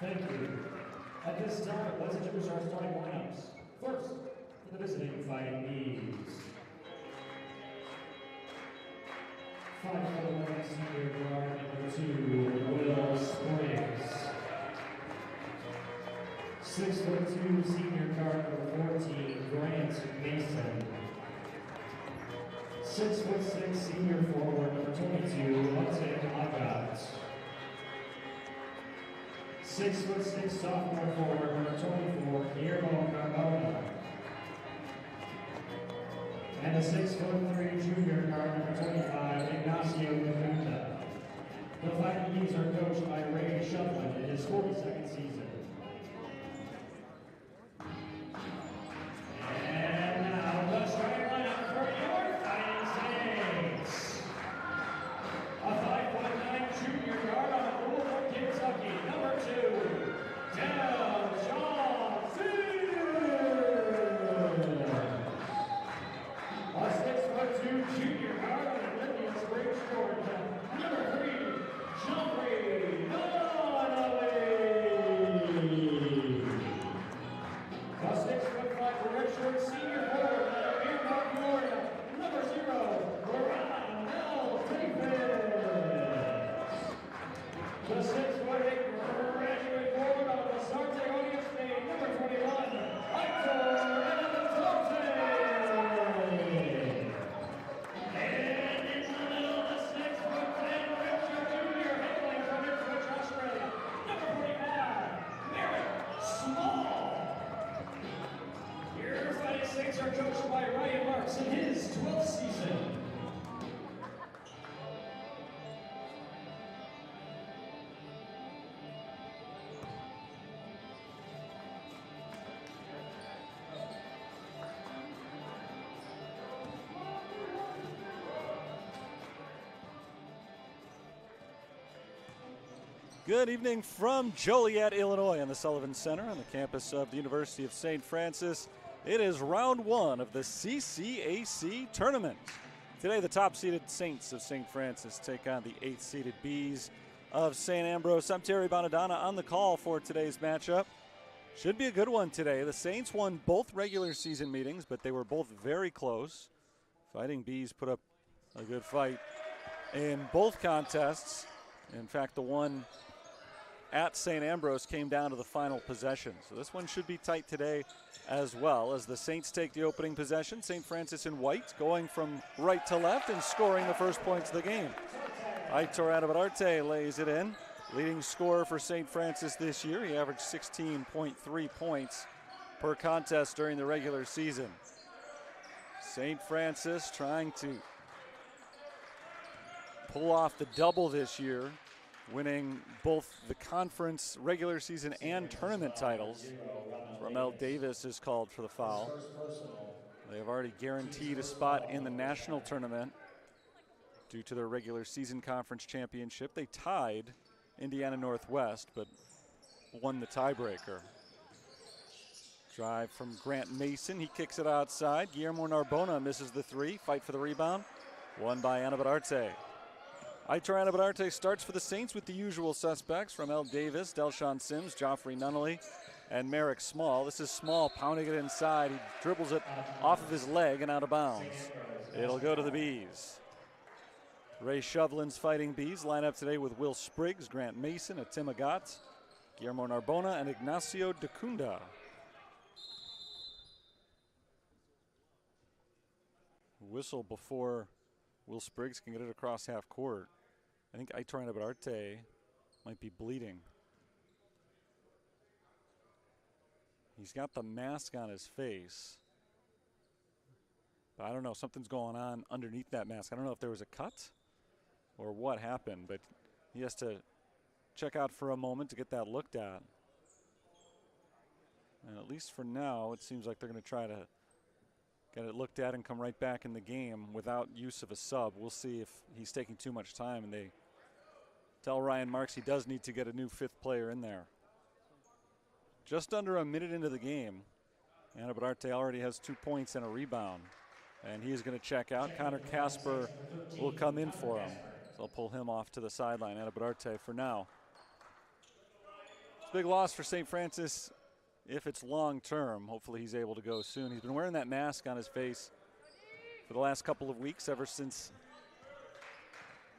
Thank you. At this time, let's introduce our starting lineups. First, for the visiting Fighting Bees. 5'11" senior guard number 2, Will Spriggs. 6'2" senior guard number 14, Grant Mason. 6'6" senior forward number 22, Hudson Agat. 6'6" sophomore forward number 24, Guillermo Carbona. And the 6'3" junior guard number 25, Ignacio Cagunda. The Fighting Bees are coached by Ray Shufflin in his 42nd season. And now the starting lineup for your Fighting Saints. A 5'9" junior guard out of Louisville, Kentucky, number 2, Del Johnson. A 6'2" junior guard out of Olympian Springs, Georgia, number 3, Jeffrey Donnelly. A 6'5" redshirt senior forward out of Earmark, Florida, number 0, Ronald Davis. The 6'8" graduate forward out of Lasarte, Oregon State, number 21, Hector Anatote. And in the middle, the 6'10" redshirt junior hailing from Ipswich, Australia, number 45, Merrick Small. Your Fighting Saints are coached by Ryan Marks in his 12th season. Good evening from Joliet, Illinois, on the Sullivan Center on the campus of the University of St. Francis. It is round 1 of the CCAC tournament. Today, the top-seeded Saints of St. Francis take on the 8th-seeded Bees of St. Ambrose. I'm Terry Bonadonna on the call for today's matchup. Should be a good one today. The Saints won both regular season meetings, but they were both very close. Fighting Bees put up a good fight in both contests. In fact, the one at St. Ambrose came down to the final possession. So this one should be tight today as well, as the Saints take the opening possession. St. Francis in white, going from right to left and scoring the first points of the game. Aitor Anabararte lays it in. Leading scorer for St. Francis this year. He averaged 16.3 points per contest during the regular season. St. Francis trying to pull off the double this year, winning both the conference regular season and tournament titles. Ramel Davis is called for the foul. They have already guaranteed a spot in the national tournament due to their regular season conference championship. They tied Indiana Northwest, but won the tiebreaker. Drive from Grant Mason. He kicks it outside. Guillermo Narbona misses the 3. Fight for the rebound. Won by Anabararte. Aitor Anabararte starts for the Saints with the usual suspects: Ramel Davis, Delshawn Sims, Joffrey Nunnally, and Merrick Small. This is Small pounding it inside. He dribbles it off of his leg and out of bounds. It'll go to the Bees. Ray Shovlin's Fighting Bees line up today with Will Spriggs, Grant Mason, Atim Agat, Guillermo Narbona, and Ignacio Cagunda. Whistle before Will Spriggs can get it across half court. I think Aitor Anabararte might be bleeding. He's got the mask on his face. But I don't know, something's going on underneath that mask. I don't know if there was a cut or what happened, but he has to check out for a moment to get that looked at. And at least for now, it seems like they're going to try to get it looked at and come right back in the game without use of a sub. We'll see if he's taking too much time, and they tell Ryan Marks he does need to get a new 5th player in there. Just under a minute into the game, Anabararte already has 2 points and a rebound, and he's going to check out. Connor Casper will come in for him. So I'll pull him off to the sideline. Anabararte for now. a big loss for St. Francis if it's long term. Hopefully he's able to go soon. He's been wearing that mask on his face for the last couple of weeks, ever since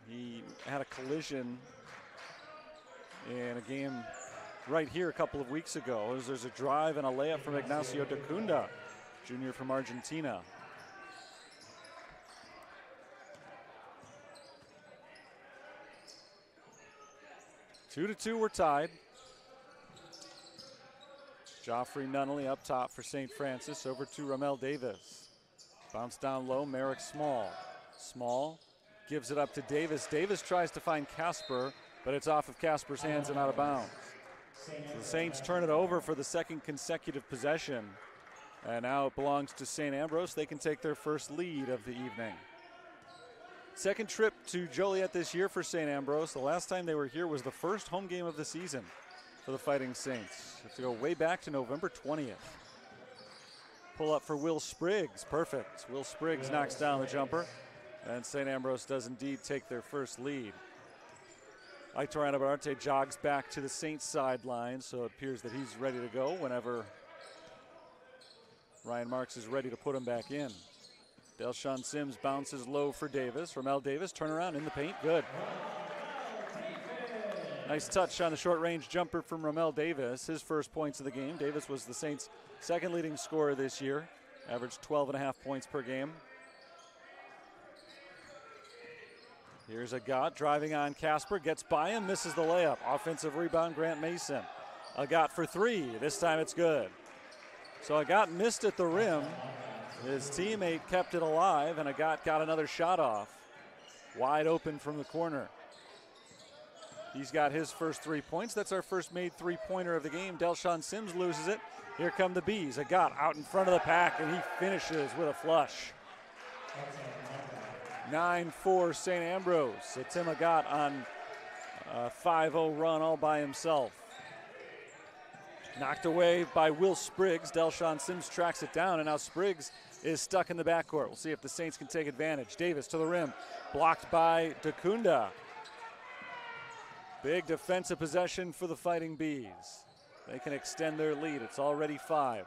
he had a collision in a game right here a couple of weeks ago. There's a drive and a layup from Ignacio Dacunda, junior from Argentina. Two to two, we're tied. Joffrey Nunnally up top for St. Francis, over to Ramel Davis. Bounce down low, Merrick Small. Small gives it up to Davis. Davis tries to find Casper, but it's off of Casper's hands and out of bounds. So the Saints turn it over for the second consecutive possession. And now it belongs to St. Ambrose. They can take their first lead of the evening. Second trip to Joliet this year for St. Ambrose. The last time they were here was the first home game of the season for the Fighting Saints. Have to go way back to November 20th. Pull up for Will Spriggs, perfect. Will Spriggs knocks down the jumper, and St. Ambrose does indeed take their first lead. Aitor Anabarate jogs back to the Saints sideline, so it appears that he's ready to go whenever Ryan Marks is ready to put him back in. Delshawn Sims bounces low for Davis. Ramel Davis, turnaround in the paint, good. Nice touch on the short-range jumper from Ramel Davis, his first points of the game. Davis was the Saints' second leading scorer this year, averaged 12.5 points per game. Here's Agat driving on Casper, gets by him, misses the layup. Offensive rebound, Grant Mason. Agat for three, this time it's good. So Agat missed at the rim. His teammate kept it alive, and Agat got another shot off. Wide open from the corner. He's got his first 3 points. That's our first made three-pointer of the game. Delshawn Sims loses it. Here come the Bees. Agat out in front of the pack, and he finishes with a flush. 9-4 St. Ambrose. So Tim Agat on a 5-0 run all by himself. Knocked away by Will Spriggs. Delshawn Sims tracks it down, and now Spriggs is stuck in the backcourt. We'll see if the Saints can take advantage. Davis to the rim, blocked by Dacunda. Big defensive possession for the Fighting Bees. They can extend their lead. It's already 5.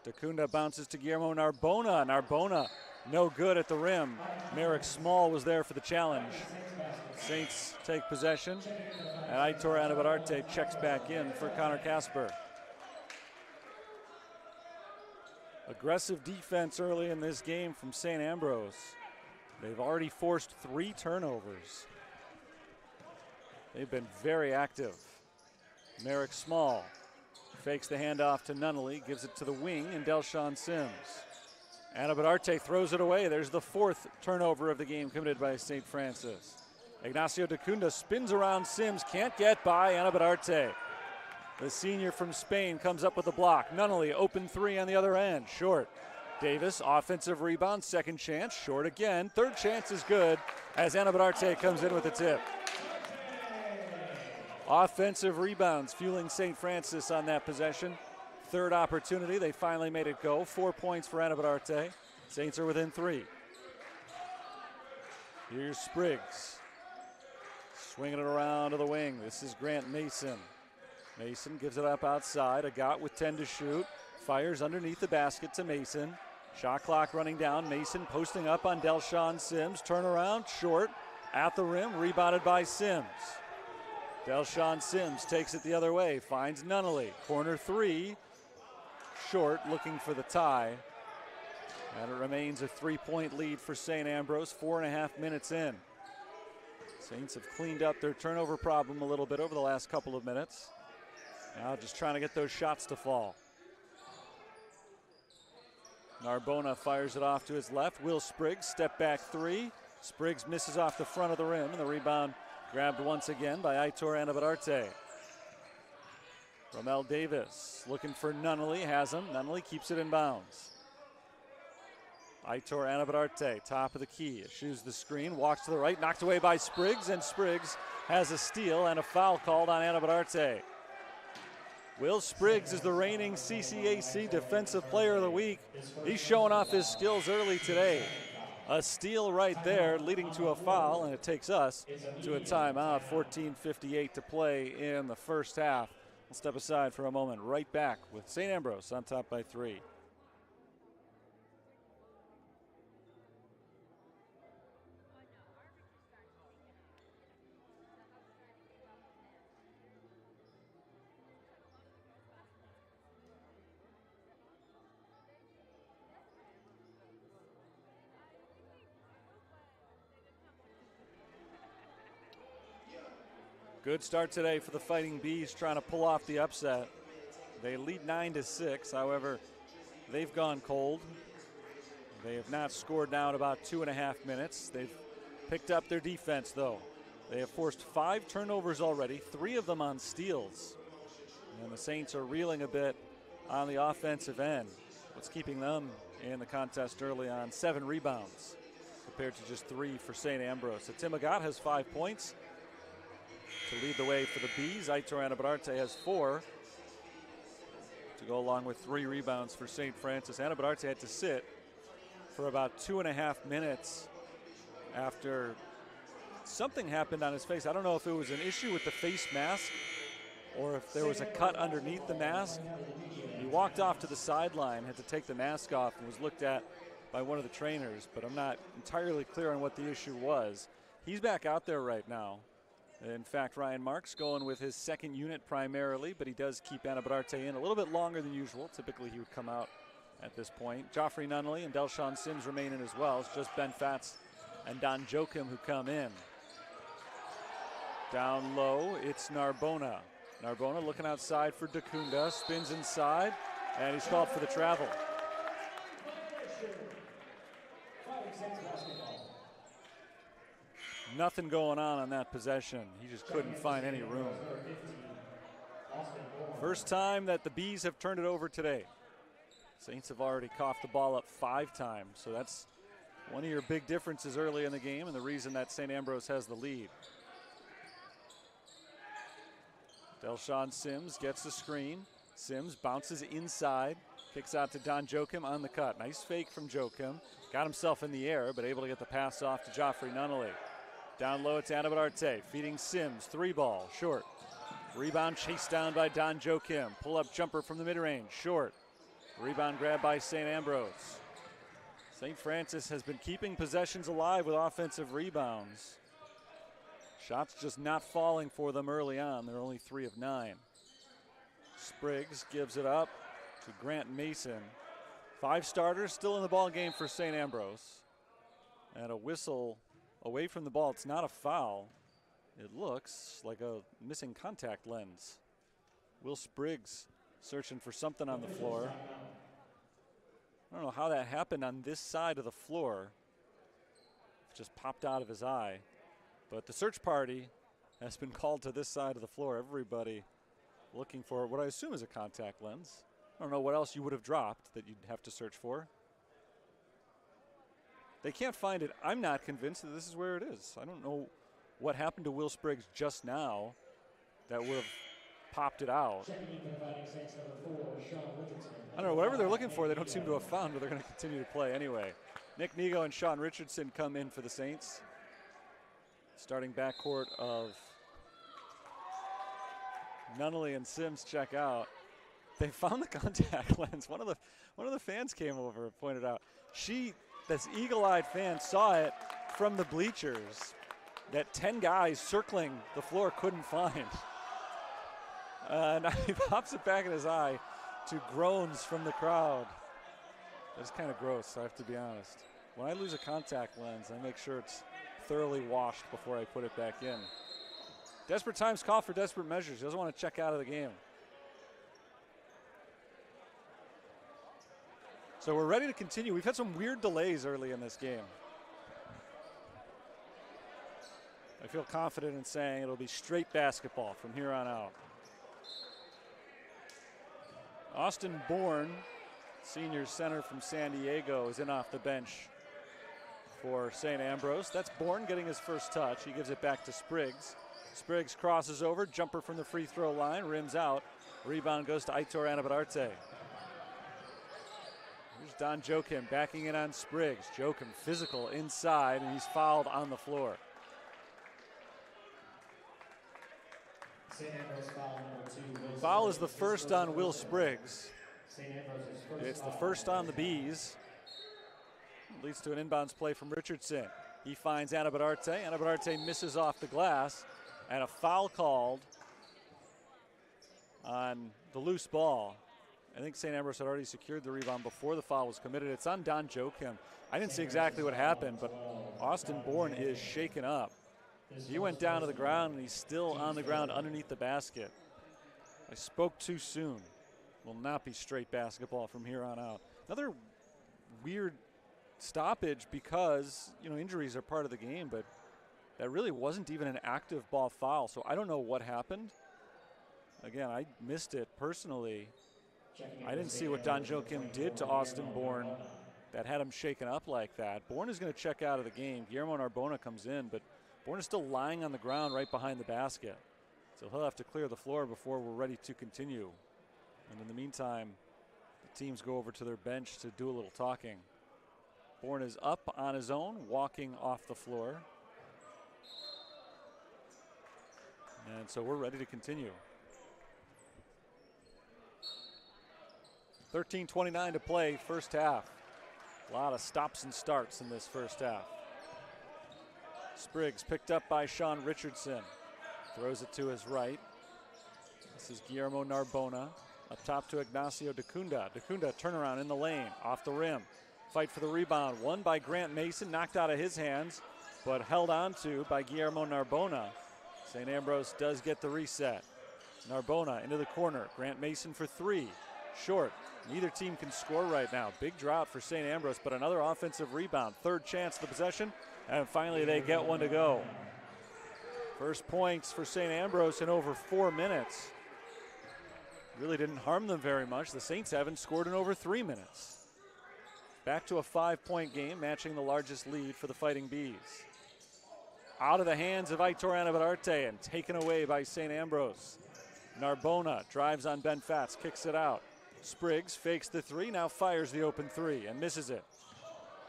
Dacunda bounces to Guillermo Narbona. Narbona no good at the rim. Merrick Small was there for the challenge. Saints take possession, and Aitor Anabarate checks back in for Connor Casper. Aggressive defense early in this game from St. Ambrose. They've already forced 3 turnovers. They've been very active. Merrick Small fakes the handoff to Nunnally, gives it to the wing, and Delshawn Sims. Anabarate throws it away. There's the 4th turnover of the game committed by St. Francis. Ignacio Dacunda spins around Sims, can't get by Anabarate. The senior from Spain comes up with a block. Nunnally, open 3 on the other end, short. Davis, offensive rebound, second chance, short again. Third chance is good as Anabarate comes in with a tip. Offensive rebounds fueling St. Francis on that possession. Third opportunity, they finally made it go. 4 points for Anabarate. Saints are within 3. Here's Spriggs. Swinging it around to the wing. This is Grant Mason. Mason gives it up outside. Agat with 10 to shoot. Fires underneath the basket to Mason. Shot clock running down. Mason posting up on Delshawn Sims. Turnaround, short. At the rim, rebounded by Sims. Delshawn Sims takes it the other way. Finds Nunnally. Corner 3. Short, looking for the tie. And it remains a 3-point lead for St. Ambrose, 4.5 minutes in. Saints have cleaned up their turnover problem a little bit over the last couple of minutes. Now just trying to get those shots to fall. Narbona fires it off to his left. Will Spriggs, step back 3. Spriggs misses off the front of the rim, and the rebound grabbed once again by Aitor Anabarate. Ramel Davis looking for Nunnally, has him. Nunnally keeps it in bounds. Aitor Anabarate, top of the key, eschews the screen, walks to the right, knocked away by Spriggs, and Spriggs has a steal and a foul called on Anabarate. Will Spriggs is the reigning CCAC Defensive Player of the Week. He's showing off his skills early today. A steal right there, leading to a foul, and it takes us to a timeout. 14:58 to play in the first half. We'll step aside for a moment. Right back with St. Ambrose on top by 3. Good start today for the Fighting Bees, trying to pull off the upset. They lead 9-6. However, they've gone cold. They have not scored now in about 2.5 minutes. They've picked up their defense, though. They have forced 5 turnovers already, 3 of them on steals. And the Saints are reeling a bit on the offensive end. What's keeping them in the contest early on? 7 rebounds compared to just 3 for St. Ambrose. So Tim Agat has 5 points to lead the way for the Bees. Aitor Anabararte has 4 to go along with 3 rebounds for St. Francis. Anabararte had to sit for about 2.5 minutes after something happened on his face. I don't know if it was an issue with the face mask or if there was a cut underneath the mask. He walked off to the sideline, had to take the mask off, and was looked at by one of the trainers, but I'm not entirely clear on what the issue was. He's back out there right now. In fact, Ryan Marks going with his second unit primarily, but he does keep Anabararte in a little bit longer than usual. Typically he would come out at this point. Joffrey Nunnally and Delshawn Sims remain in as well. It's just Ben Fatz and Don Joachim who come in. Down low, it's Narbona. Narbona looking outside for Dacunda, spins inside, and he's called for the travel. Nothing going on that possession. He just couldn't find any room. First time that the Bees have turned it over today. Saints have already coughed the ball up 5 times, so that's one of your big differences early in the game and the reason that St. Ambrose has the lead. Delshawn Sims gets the screen. Sims bounces inside, kicks out to Don Joachim on the cut. Nice fake from Joachim. Got himself in the air, but able to get the pass off to Joffrey Nunnally. Down low, it's Anabararte feeding Sims. 3 ball, short. Rebound chased down by Don Joachim. Pull-up jumper from the mid-range, short. Rebound grab by St. Ambrose. St. Francis has been keeping possessions alive with offensive rebounds. Shots just not falling for them early on. They're only 3 of 9. Spriggs gives it up to Grant Mason. 5 starters still in the ball game for St. Ambrose. And a whistle away from the ball. It's not a foul. It looks like a missing contact lens. Will Spriggs searching for something on the floor. I don't know how that happened on this side of the floor. It just popped out of his eye. But the search party has been called to this side of the floor. Everybody looking for what I assume is a contact lens. I don't know what else you would have dropped that you'd have to search for. They can't find it. I'm not convinced that this is where it is. I don't know what happened to Will Spriggs just now that would have popped it out. I don't know, whatever they're looking for, they don't seem to have found, but they're going to continue to play anyway. Nick Nego and Sean Richardson come in for the Saints. Starting backcourt of Nunnally and Sims check out. They found the contact lens. One of the fans came over and pointed out. This eagle-eyed fan saw it from the bleachers that 10 guys circling the floor couldn't find. And he pops it back in his eye to groans from the crowd. It's kind of gross, I have to be honest. When I lose a contact lens, I make sure it's thoroughly washed before I put it back in. Desperate times call for desperate measures. He doesn't want to check out of the game. So we're ready to continue. We've had some weird delays early in this game. I feel confident in saying it'll be straight basketball from here on out. Austin Bourne, senior center from San Diego, is in off the bench for St. Ambrose. That's Bourne getting his first touch. He gives it back to Spriggs. Spriggs crosses over, jumper from the free throw line, rims out. Rebound goes to Aitor Anabararte. Here's Don Joachim backing in on Spriggs. Joachim physical inside, and he's fouled on the floor. St. Ambrose foul number 2. Foul is the first on Will Spriggs. St. Ambrose's first It's the foul. first on the Bees. Leads to an inbounds play from Richardson. He finds Anabadarte. Anabadarte misses off the glass, and a foul called on the loose ball. I think St. Ambrose had already secured the rebound before the foul was committed. It's on Don Joachim. I didn't see exactly what happened, but Austin Bourne is shaken up. He went down to the ground, and he's still on the ground underneath the basket. I spoke too soon. Will not be straight basketball from here on out. Another weird stoppage because, injuries are part of the game, but that really wasn't even an active ball foul, so I don't know what happened. Again, I missed it personally. I didn't see what Don Joachim did to Austin Bourne that had him shaken up like that. Bourne is going to check out of the game. Guillermo Narbona comes in, but Bourne is still lying on the ground right behind the basket. So he'll have to clear the floor before we're ready to continue. And in the meantime, the teams go over to their bench to do a little talking. Bourne is up on his own, walking off the floor. And so we're ready to continue. 13:29 to play, first half. A lot of stops and starts in this first half. Spriggs picked up by Sean Richardson. Throws it to his right. This is Guillermo Narbona. Up top to Ignacio Dacunda. Dacunda turnaround in the lane, off the rim. Fight for the rebound, won by Grant Mason, knocked out of his hands, but held on to by Guillermo Narbona. St. Ambrose does get the reset. Narbona into the corner. Grant Mason for three. Short. Neither team can score right now. Big drought for St. Ambrose, but another offensive rebound. Third chance of the possession, and finally they get one to go. First points for St. Ambrose in over 4 minutes. Really didn't harm them very much. The Saints haven't scored in over 3 minutes. Back to a 5-point game, matching the largest lead for the Fighting Bees. Out of the hands of Aitor Anabadarte and taken away by St. Ambrose. Narbona drives on Ben Fatz, kicks it out. Spriggs fakes the three, now fires the open three and misses it.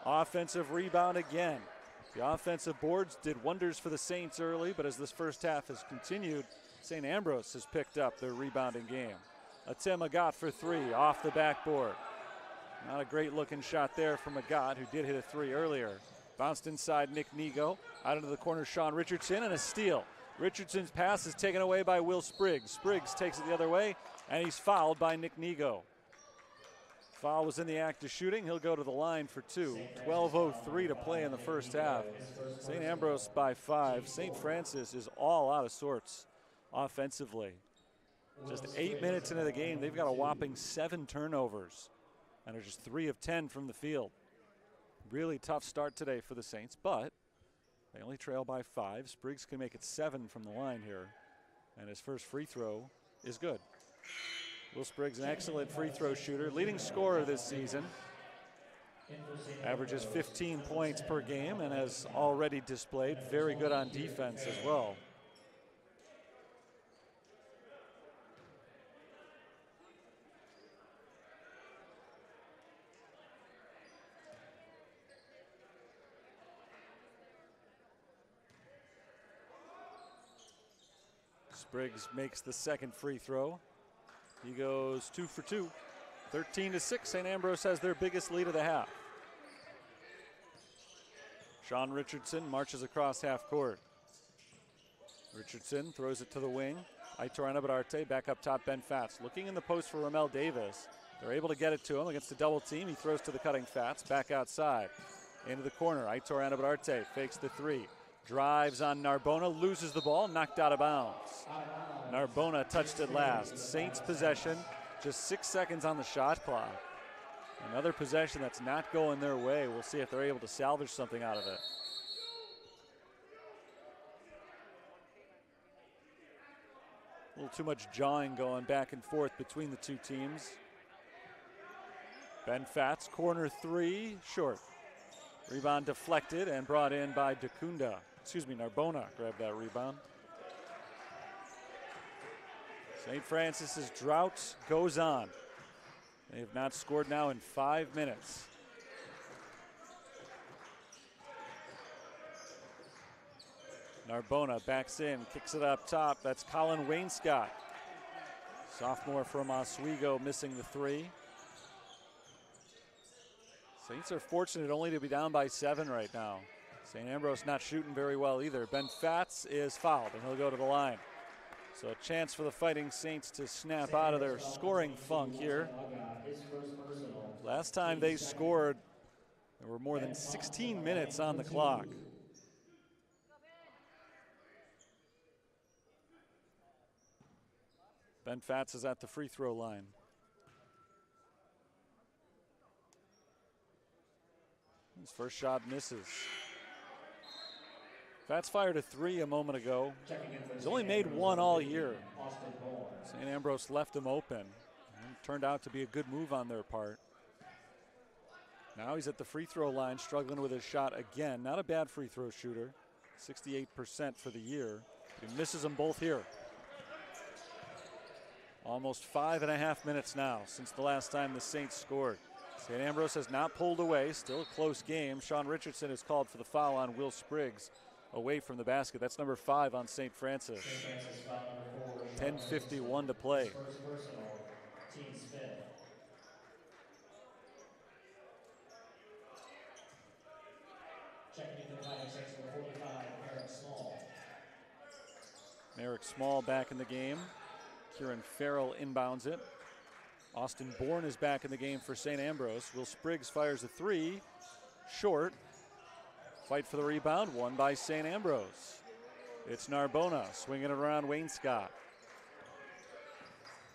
Offensive rebound again. The offensive boards did wonders for the Saints early, but as this first half has continued, St. Ambrose has picked up their rebounding game. Atem Agat for three, off the backboard. Not a great looking shot there from Agat, who did hit a three earlier. Bounced inside Nick Nigo, out into the corner Sean Richardson, and a steal. Richardson's pass is taken away by Will Spriggs. Spriggs takes it the other way, and he's fouled by Nick Nigo. Foul was in the act of shooting. He'll go to the line for two. 12:03 to play in the first half. St. Ambrose by 5. St. Francis is all out of sorts offensively. Just 8 minutes into the game, they've got a whopping 7 turnovers, and are just 3 of 10 from the field. Really tough start today for the Saints, but they only trail by 5. Spriggs can make it 7 from the line here, and his first free throw is good. Will Spriggs, an excellent free throw shooter, leading scorer this season. Averages 15 points per game and has already displayed very good on defense as well. Spriggs makes the second free throw. He goes 2 for 2. 13-6, St. Ambrose has their biggest lead of the half. Sean Richardson marches across half court. Richardson throws it to the wing. Aitor Anabadarte back up top, Ben Fatz. Looking in the post for Ramel Davis. They're able to get it to him against the double team. He throws to the cutting Fatz, back outside. Into the corner, Aitor Anabadarte fakes the three. Drives on Narbona, loses the ball, knocked out of bounds. Narbona touched it last. Saints possession, just 6 seconds on the shot clock. Another possession that's not going their way. We'll see if they're able to salvage something out of it. A little too much jawing going back and forth between the two teams. Ben Fatz, corner three, short. Rebound deflected and brought in by Narbona grabbed that rebound. St. Francis's drought goes on. They have not scored now in 5 minutes. Narbona backs in, kicks it up top. That's Colin Wainscott. Sophomore from Oswego missing the three. Saints are fortunate only to be down by 7 right now. St. Ambrose not shooting very well either. Ben Fatz is fouled and he'll go to the line. So a chance for the Fighting Saints to snap out of their scoring funk here. Last time they scored, there were more than 16 minutes on the clock. Ben Fatz is at the free throw line. His first shot misses. Fatz fired a 3 a moment ago. He's only made 1 all year. St. Ambrose left him open. And turned out to be a good move on their part. Now he's at the free throw line, struggling with his shot again. Not a bad free throw shooter. 68% for the year. He misses them both here. Almost 5.5 minutes now since the last time the Saints scored. St. Ambrose has not pulled away. Still a close game. Sean Richardson is called for the foul on Will Spriggs away from the basket. That's number 5 on St. Francis. 10:51 to play. Merrick Small back in the game. Kieran Farrell inbounds it. Austin Bourne is back in the game for St. Ambrose. Will Spriggs fires a 3. Short. Fight for the rebound, won by St. Ambrose. It's Narbona swinging it around Wainscott.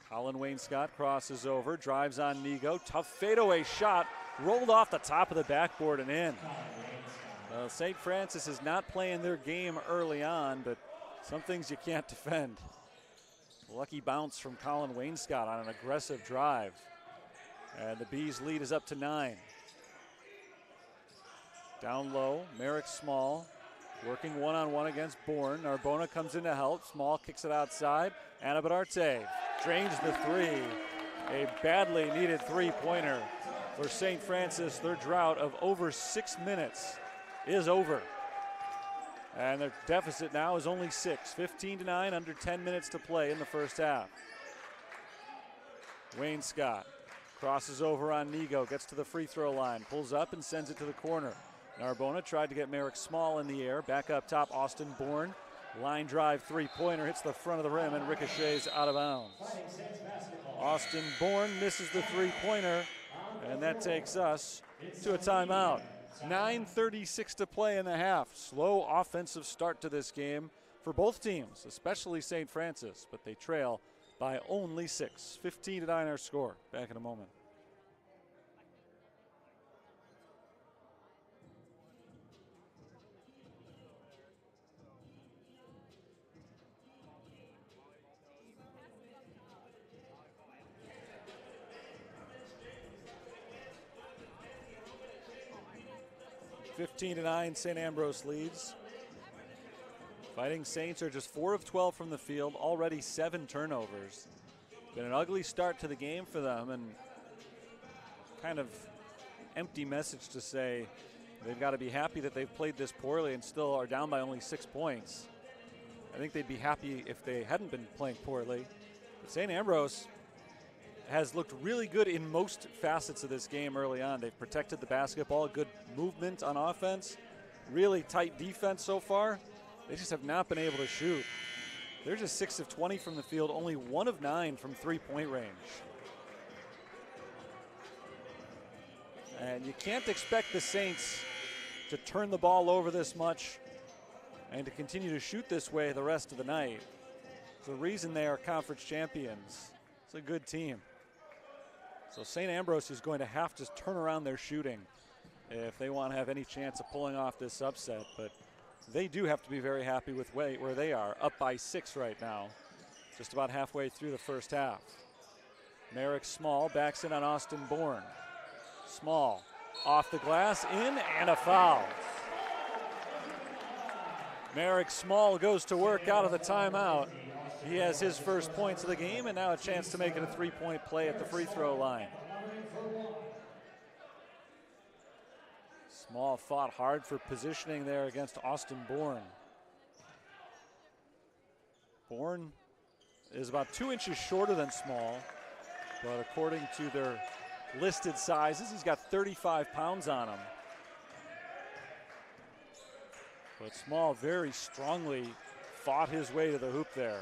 Colin Wainscott crosses over, drives on Nigo. Tough fadeaway shot, rolled off the top of the backboard and in. St. Francis is not playing their game early on, but some things you can't defend. Lucky bounce from Colin Wainscott on an aggressive drive. And the Bees lead is up to 9. Down low, Merrick Small working one-on-one against Bourne. Narbona comes in to help. Small kicks it outside. Anabadarte drains the 3. A badly needed three-pointer for St. Francis. Their drought of over 6 minutes is over. And their deficit now is only 6. 15-9, under 10 minutes to play in the first half. Wainscott crosses over on Nigo, gets to the free throw line, pulls up and sends it to the corner. Narbona tried to get Merrick Small in the air. Back up top, Austin Bourne. Line drive three-pointer, hits the front of the rim and ricochets out of bounds. Austin Bourne misses the three-pointer, and that takes us to a timeout. 9:36 to play in the half. Slow offensive start to this game for both teams, especially St. Francis, but they trail by only 6. 15-9 our score. Back in a moment. (15-9) St. Ambrose leads. Fighting Saints are just 4 of 12 from the field, already 7 turnovers. Been an ugly start to the game for them, and kind of empty message to say they've got to be happy that they've played this poorly and still are down by only 6 points. I think they'd be happy if they hadn't been playing poorly. But St. Ambrose has looked really good in most facets of this game early on. They've protected the basketball, good movement on offense, really tight defense so far. They just have not been able to shoot. They're just 6 of 20 from the field, only 1 of 9 from three-point range. And you can't expect the Saints to turn the ball over this much and to continue to shoot this way the rest of the night. It's the reason they are conference champions. It's a good team. So St. Ambrose is going to have to turn around their shooting if they want to have any chance of pulling off this upset. But they do have to be very happy with where they are, up by 6 right now, just about halfway through the first half. Merrick Small backs in on Austin Bourne. Small off the glass, in, and a foul. Merrick Small goes to work out of the timeout. He has his first points of the game, and now a chance to make it a three-point play at the free throw line. Small fought hard for positioning there against Austin Bourne. Bourne is about 2 inches shorter than Small, but according to their listed sizes, he's got 35 pounds on him. But Small very strongly fought his way to the hoop there.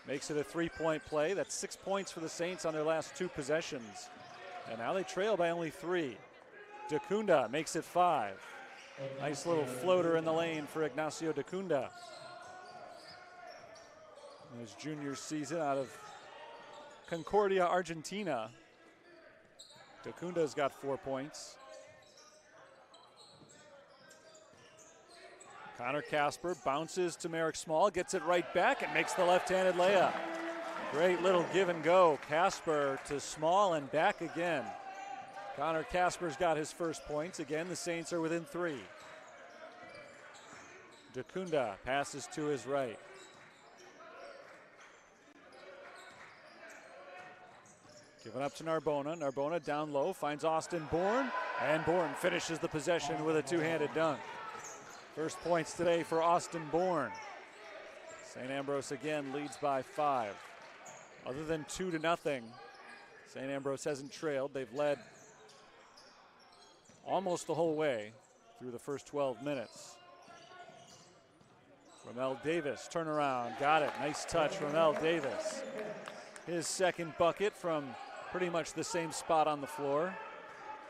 Makes it a 3-point play. That's 6 points for the Saints on their last 2 possessions. And now they trail by only 3. Dacunda makes it 5. Nice little floater in the lane for Ignacio Dacunda. His junior season out of Concordia, Argentina. Dacunda's got 4 points. Connor Casper bounces to Merrick Small, gets it right back and makes the left-handed layup. Great little give and go. Casper to Small and back again. Connor Casper's got his first points. Again, the Saints are within 3. Dacunda passes to his right. Giving up to Narbona. Narbona down low, finds Austin Bourne, and Bourne finishes the possession with a two-handed dunk. First points today for Austin Bourne. St. Ambrose again leads by 5. Other than 2-0, St. Ambrose hasn't trailed. They've led almost the whole way through the first 12 minutes. Ramel Davis, turnaround, got it. Nice touch, Ramel Davis. His second bucket from pretty much the same spot on the floor.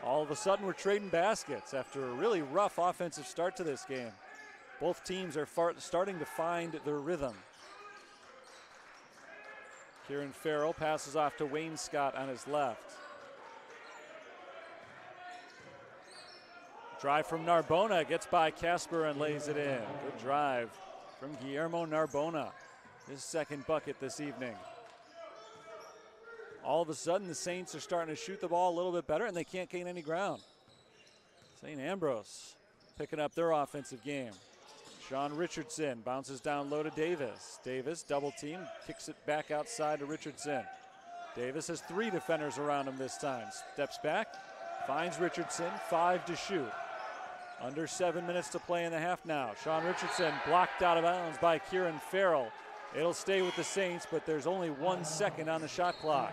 All of a sudden, we're trading baskets after a really rough offensive start to this game. Both teams are starting to find their rhythm. Kieran Farrell passes off to Wayne Scott on his left. Drive from Narbona, gets by Casper and lays it in. Good drive from Guillermo Narbona. His second bucket this evening. All of a sudden, the Saints are starting to shoot the ball a little bit better, and they can't gain any ground. St. Ambrose picking up their offensive game. Sean Richardson bounces down low to Davis. Davis, double team, kicks it back outside to Richardson. Davis has 3 defenders around him this time. Steps back, finds Richardson, 5 to shoot. Under 7 minutes to play in the half now. Sean Richardson blocked out of bounds by Kieran Farrell. It'll stay with the Saints, but there's only 1 second on the shot clock.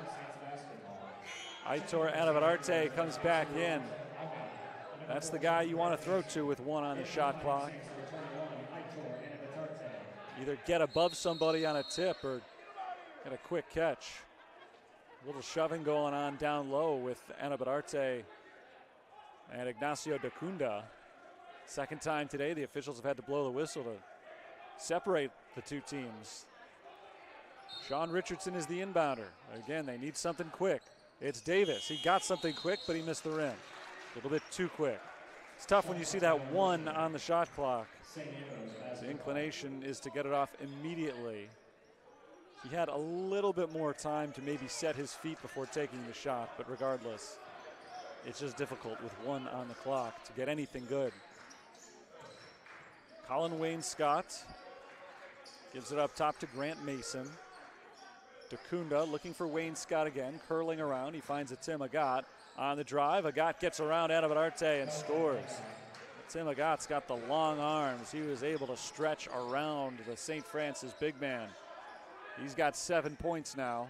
Aitor Anavararte comes back in. That's the guy you want to throw to with 1 on the shot clock. Either get above somebody on a tip or get a quick catch. A little shoving going on down low with Anavararte and Ignacio Dacunda. Second time today, the officials have had to blow the whistle to separate the 2 teams. Sean Richardson is the inbounder. Again, they need something quick. It's Davis. He got something quick, but he missed the rim. A little bit too quick. It's tough when you see that 1 on the shot clock. The inclination is to get it off immediately. He had a little bit more time to maybe set his feet before taking the shot, but regardless, it's just difficult with 1 on the clock to get anything good. Colin Wayne Scott gives it up top to Grant Mason. Dacunda looking for Wayne Scott again, curling around. He finds a Tim Agat on the drive. Agat gets around Anavararte and scores. Tim Agat's got the long arms. He was able to stretch around the St. Francis big man. He's got 7 points now.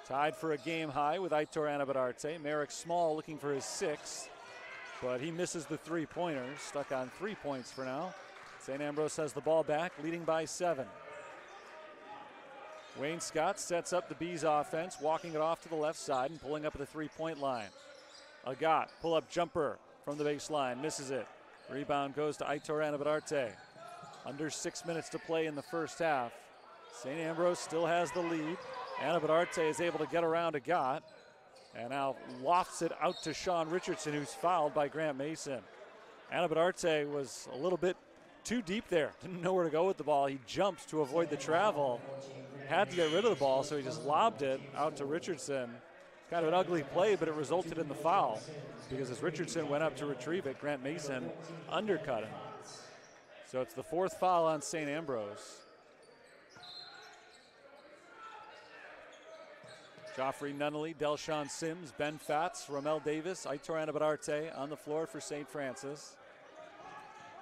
Tied for a game high with Aitor Anavararte. Merrick Small looking for his 6th, but he misses the 3-pointer. Stuck on 3 points for now. St. Ambrose has the ball back, leading by 7. Wayne Scott sets up the Bees offense, walking it off to the left side and pulling up at the 3-point line. Agat, pull-up jumper from the baseline, misses it. Rebound goes to Aitor Anavararte. Under 6 minutes to play in the first half. St. Ambrose still has the lead. Anavararte is able to get around Agat and now lofts it out to Sean Richardson, who's fouled by Grant Mason. Anavararte was a little bit too deep there. Didn't know where to go with the ball. He jumped to avoid the travel. Had to get rid of the ball, so he just lobbed it out to Richardson. Kind of an ugly play, but it resulted in the foul because as Richardson went up to retrieve it, Grant Mason undercut him. So it's the 4th foul on St. Ambrose. Joffrey Nunnally, Delshawn Sims, Ben Fatz, Ramel Davis, Aitor Anavararte on the floor for St. Francis.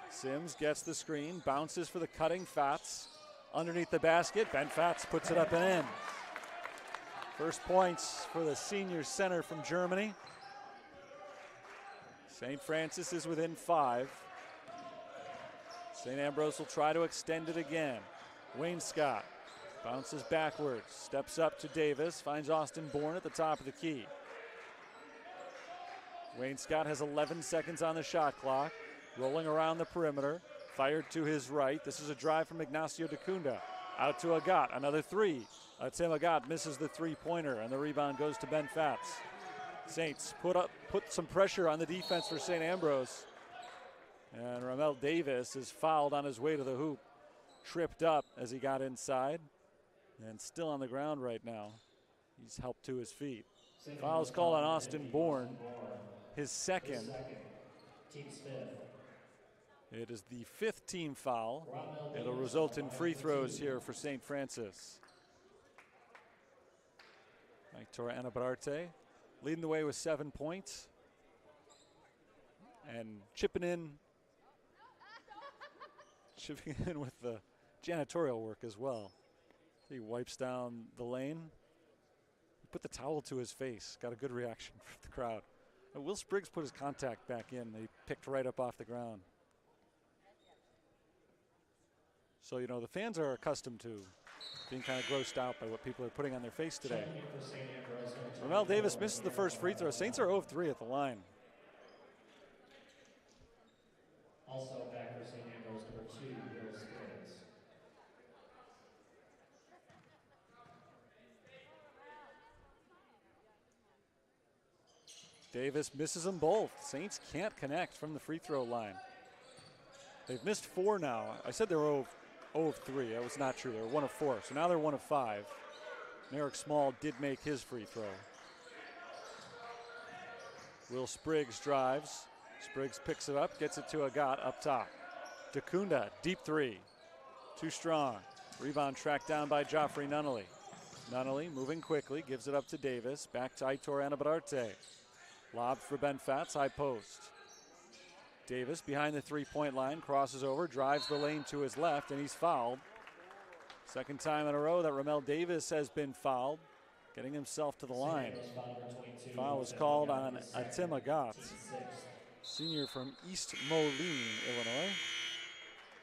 Sims gets the screen, bounces for the cutting Fatz. underneath the basket. Ben Fatz puts it up and in. First points for the senior center from Germany. St. Francis is within 5. St. Ambrose will try to extend it again. Wayne Scott bounces backwards, steps up to Davis, finds Austin Bourne at the top of the key. Wayne Scott has 11 seconds on the shot clock, rolling around the perimeter, fired to his right. This is a drive from Ignacio Dacunda. Out to Agat, another three. Tim Agat misses the three-pointer, and the rebound goes to Ben Fatz. Saints put some pressure on the defense for St. Ambrose. And Ramel Davis is fouled on his way to the hoop. Tripped up as he got inside. And still on the ground right now. He's helped to his feet. Foul's called on Austin Bourne. His second. It is the 5th team foul. It'll result in free throws here for St. Francis. Victor Anabarate leading the way with 7 points. And chipping in with the janitorial work as well. He wipes down the lane. He put the towel to his face. Got a good reaction from the crowd. And Will Spriggs put his contact back in. He picked right up off the ground. So, you know, the fans are accustomed to being kind of grossed out by what people are putting on their face today. Ramel Davis misses the first free throw. Saints are 0 of 3 at the line. Also back for St. Ambrose, number 2, Will Spriggs. Davis misses them both. Saints can't connect from the free throw line. They've missed 4 now. I said they were 0 of 3. That was not true. They were 1 of 4. So now they're 1 of 5. Merrick Small did make his free throw. Will Spriggs drives. Spriggs picks it up, gets it to Agat up top. Dacunda, deep 3. Too strong. Rebound tracked down by Joffrey Nunnally. Nunnally moving quickly, gives it up to Davis. Back to Aitor Anabarate. Lob for Ben Fatz, high post. Davis behind the three-point line, crosses over, drives the lane to his left, and he's fouled. Second time in a row that Ramel Davis has been fouled, getting himself to the line. Foul was called on Tim Agat, senior from East Moline, Illinois.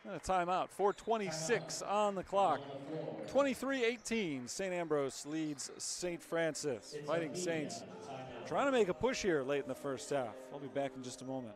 And a timeout, 4:26 on the clock. 23-18, St. Ambrose leads St. Francis. Fighting Saints trying to make a push here late in the first half. I'll be back in just a moment.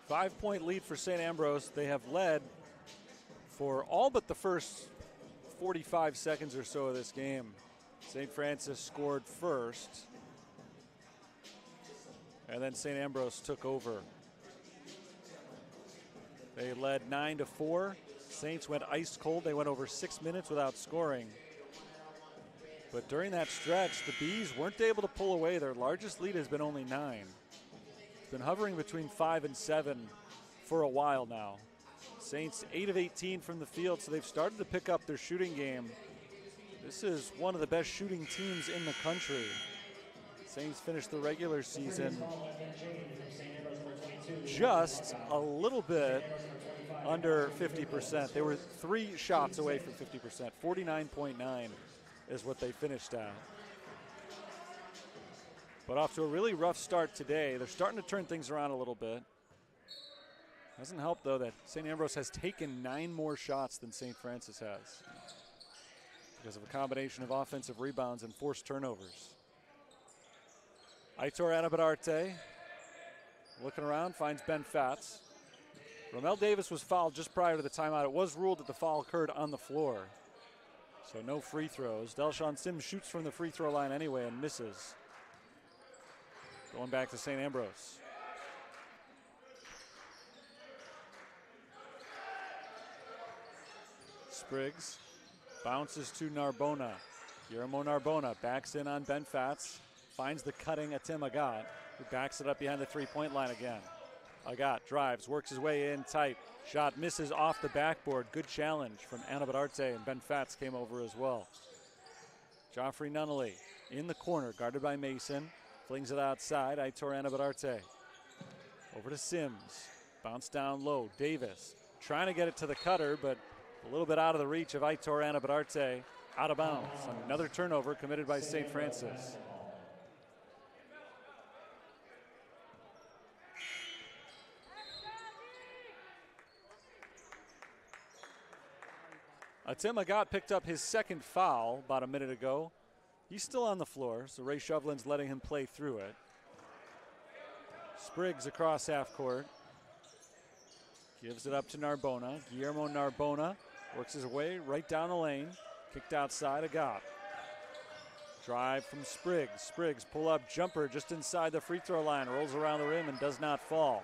Five-point lead for St. Ambrose. They have led for all but the first 45 seconds or so of this game. St. Francis scored first, and then St. Ambrose took over. They led 9-4. Saints went ice cold. They went over 6 minutes without scoring. But during that stretch, the Bees weren't able to pull away. Their largest lead has been only 9. Been hovering between 5 and 7 for a while now. Saints 8 of 18 from the field, so they've started to pick up their shooting game. This is one of the best shooting teams in the country. Saints finished the regular season just a little bit under 50%. They were 3 shots away from 50%. 49.9 is what they finished at. But off to a really rough start today. They're starting to turn things around a little bit. Doesn't help, though, that St. Ambrose has taken 9 more shots than St. Francis has because of a combination of offensive rebounds and forced turnovers. Aitor Anabarate looking around, finds Ben Fatz. Ramel Davis was fouled just prior to the timeout. It was ruled that the foul occurred on the floor, so no free throws. Delshawn Sims shoots from the free throw line anyway and misses. Going back to St. Ambrose. Spriggs bounces to Narbona. Guillermo Narbona backs in on Ben Fatz. Finds the cutting Atim Agat, who backs it up behind the three-point line again. Agat drives, works his way in tight. Shot misses off the backboard. Good challenge from Anabadarte, and Ben Fatz came over as well. Joffrey Nunnally in the corner, guarded by Mason. Flings it outside, Aitor Anabadarte. Over to Sims. Bounce down low, Davis. Trying to get it to the cutter, but a little bit out of the reach of Aitor Anabadarte. Out of bounds. Another turnover committed by St. Francis. Atim Agat picked up his second foul about a minute ago. He's still on the floor, so Ray Shovlin's letting him play through it. Spriggs across half court. Gives it up to Narbona. Guillermo Narbona works his way right down the lane. Kicked outside, Agat. Drive from Spriggs. Spriggs pull-up jumper just inside the free throw line. Rolls around the rim and does not fall.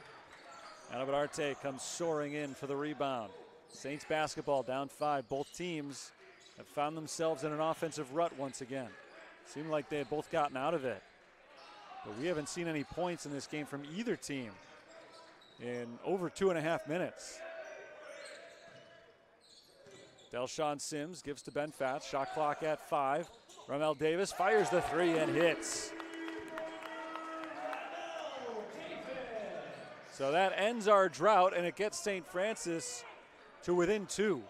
Anabadarte comes soaring in for the rebound. Saints basketball down 5. Both teams have found themselves in an offensive rut once again. Seemed like they had both gotten out of it. But we haven't seen any points in this game from either team in over 2.5 minutes. Delshawn Sims gives to Ben Fatz. Shot clock at 5. Ramel Davis fires the three and hits. So that ends our drought, and it gets St. Francis to within 2.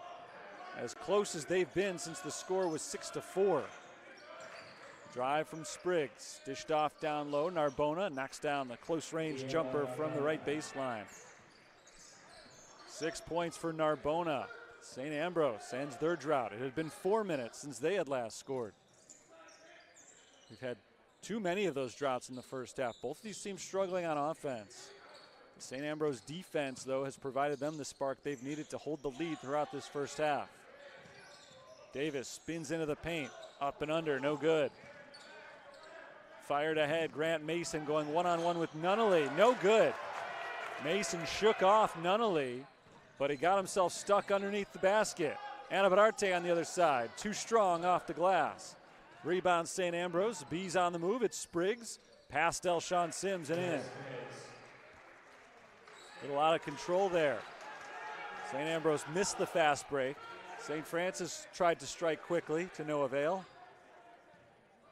As close as they've been since the score was 6-4. Drive from Spriggs. Dished off down low. Narbona knocks down the close range jumper from the right baseline. 6 points for Narbona. St. Ambrose ends their drought. It had been 4 minutes since they had last scored. We've had too many of those droughts in the first half. Both of these teams struggling on offense. The St. Ambrose defense, though, has provided them the spark they've needed to hold the lead throughout this first half. Davis spins into the paint. Up and under, no good. Fired ahead, Grant Mason going one-on-one with Nunnally, no good. Mason shook off Nunnally, but he got himself stuck underneath the basket. Anabadarte on the other side, too strong off the glass. Rebound St. Ambrose, Bees on the move, it's Spriggs. Past Delshawn Sims and in. A little out of control there. St. Ambrose missed the fast break. St. Francis tried to strike quickly to no avail.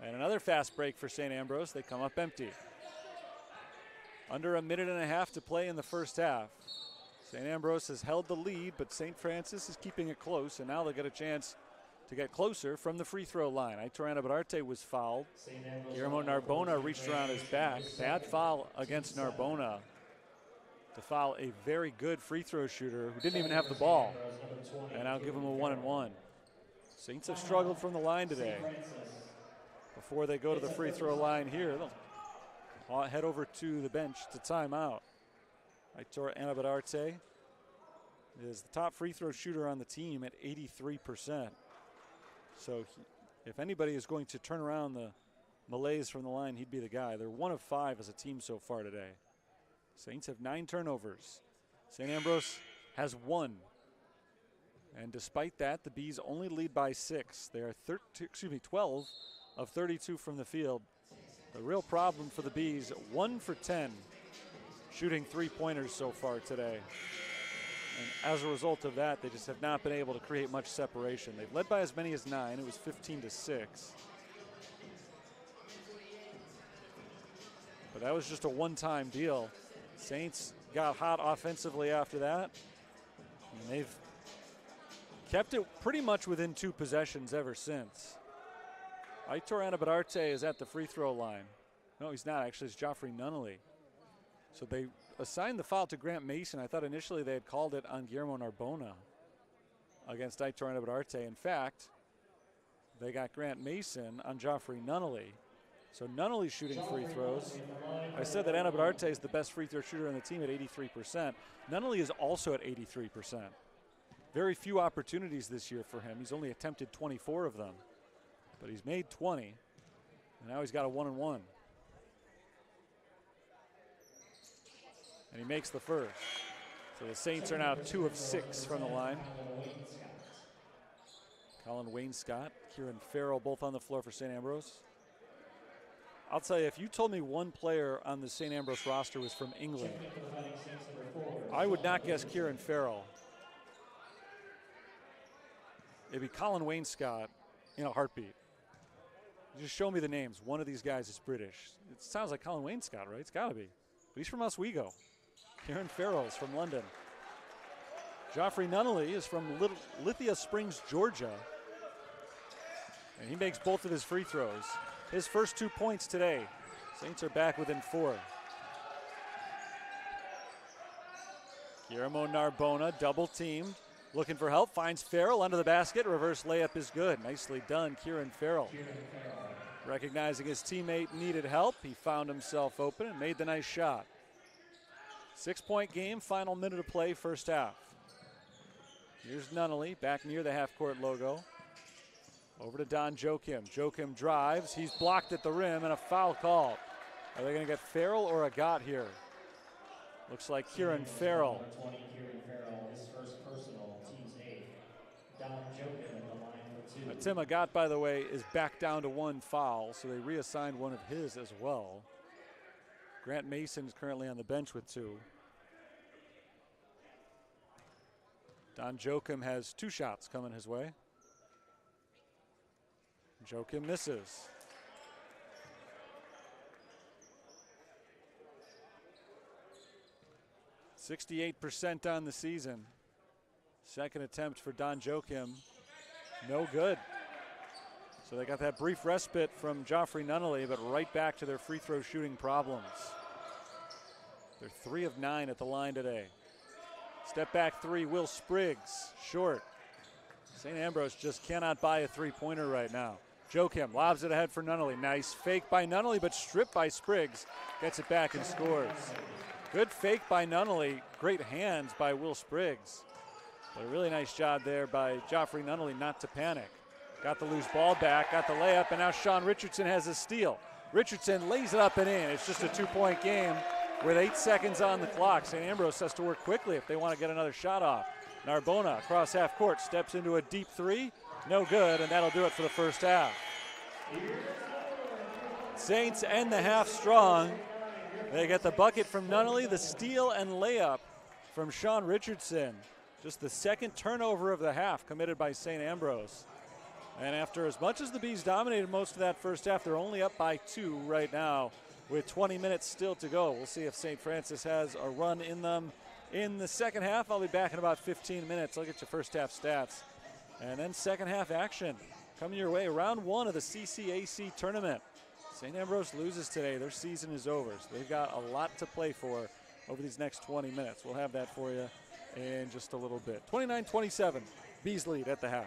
And another fast break for St. Ambrose. They come up empty. Under a minute and a half to play in the first half. St. Ambrose has held the lead, but St. Francis is keeping it close, and now they'll get a chance to get closer from the free throw line. Aitor Anabadarte was fouled. Guillermo Narbona reached around his back. Bad foul against Narbona to foul a very good free throw shooter who didn't even have the ball. And I'll give him a 1-and-1. Saints have struggled from the line today. Before they go to the free throw line here, they'll head over to the bench to timeout. Aitor Anabadarte is the top free throw shooter on the team at 83%. So if anybody is going to turn around the malaise from the line, he'd be the guy. They're 1 of 5 as a team so far today. Saints have 9 turnovers. St. Ambrose has 1. And despite that, the Bees only lead by 6. They are 12 of 32 from the field. The real problem for the Bees, 1 for 10 shooting three-pointers so far today. And as a result of that, they just have not been able to create much separation. They've led by as many as 9. It was 15-6. But that was just a one-time deal. Saints got hot offensively after that. And they've kept it pretty much within 2 possessions ever since. Aitor Anabadarte is at the free throw line. No, he's not. Actually, it's Joffrey Nunnally. So they assigned the foul to Grant Mason. I thought initially they had called it on Guillermo Narbona against Aitor Anabadarte. In fact, they got Grant Mason on Joffrey Nunnally. So Nunnally shooting free throws. I said that Anabadarte is the best free throw shooter on the team at 83%. Nunnally is also at 83%. Very few opportunities this year for him. He's only attempted 24 of them. But he's made 20, and now he's got a 1-and-1. And he makes the first. So the Saints are now 2 of 6 from the line. Colin Wainscott, Kieran Farrell, both on the floor for St. Ambrose. I'll tell you, if you told me one player on the St. Ambrose roster was from England, I would not guess Kieran Farrell. It'd be Colin Wainscott in a heartbeat. Just show me the names. One of these guys is British. It sounds like Colin Wainscott, right? It's got to be. But he's from Oswego. Kieran Farrell is from London. Joffrey Nunnally is from Lithia Springs, Georgia. And he makes both of his free throws. His first 2 points today. Saints are back within 4. Guillermo Narbona double teamed. Looking for help, finds Farrell under the basket. Reverse layup is good. Nicely done, Kieran Farrell. Recognizing his teammate needed help, he found himself open and made the nice shot. 6-point game, final minute of play, first half. Here's Nunnally, back near the half-court logo. Over to Don Joachim. Joachim drives, he's blocked at the rim, and a foul call. Are they gonna get Farrell or Agat here? Looks like Kieran Farrell. 20, Kieran Farrell, his first personal, team's 8th. Don Joachim at the line for 2. Tim Agat, by the way, is back down to 1 foul, so they reassigned one of his as well. Grant Mason is currently on the bench with 2. Don Joachim has 2 shots coming his way. Joachim misses. .68% on the season. Second attempt for Don Joachim. No good. So they got that brief respite from Joffrey Nunnally, but right back to their free throw shooting problems. They're 3 of 9 at the line today. Step back 3, Will Spriggs, short. St. Ambrose just cannot buy a 3-pointer right now. Joachim lobs it ahead for Nunnally. Nice fake by Nunnally, but stripped by Spriggs. Gets it back and scores. Good fake by Nunnally. Great hands by Will Spriggs. But a really nice job there by Joffrey Nunnally not to panic. Got the loose ball back, got the layup, and now Sean Richardson has a steal. Richardson lays it up and in. It's just a 2-point game with 8 seconds on the clock. St. Ambrose has to work quickly if they want to get another shot off. Narbona across half court, steps into a deep 3. No good, and that'll do it for the first half. Saints end the half strong. They get the bucket from Nunnally, the steal and layup from Sean Richardson. Just the second turnover of the half committed by St. Ambrose. And after as much as the Bees dominated most of that first half, they're only up by 2 right now with 20 minutes still to go. We'll see if St. Francis has a run in them in the second half. I'll be back in about 15 minutes. I'll get you first half stats. And then second half action coming your way. Round 1 of the CCAC tournament. St. Ambrose loses today. Their season is over. So they've got a lot to play for over these next 20 minutes. We'll have that for you in just a little bit. 29-27, Bees lead at the half.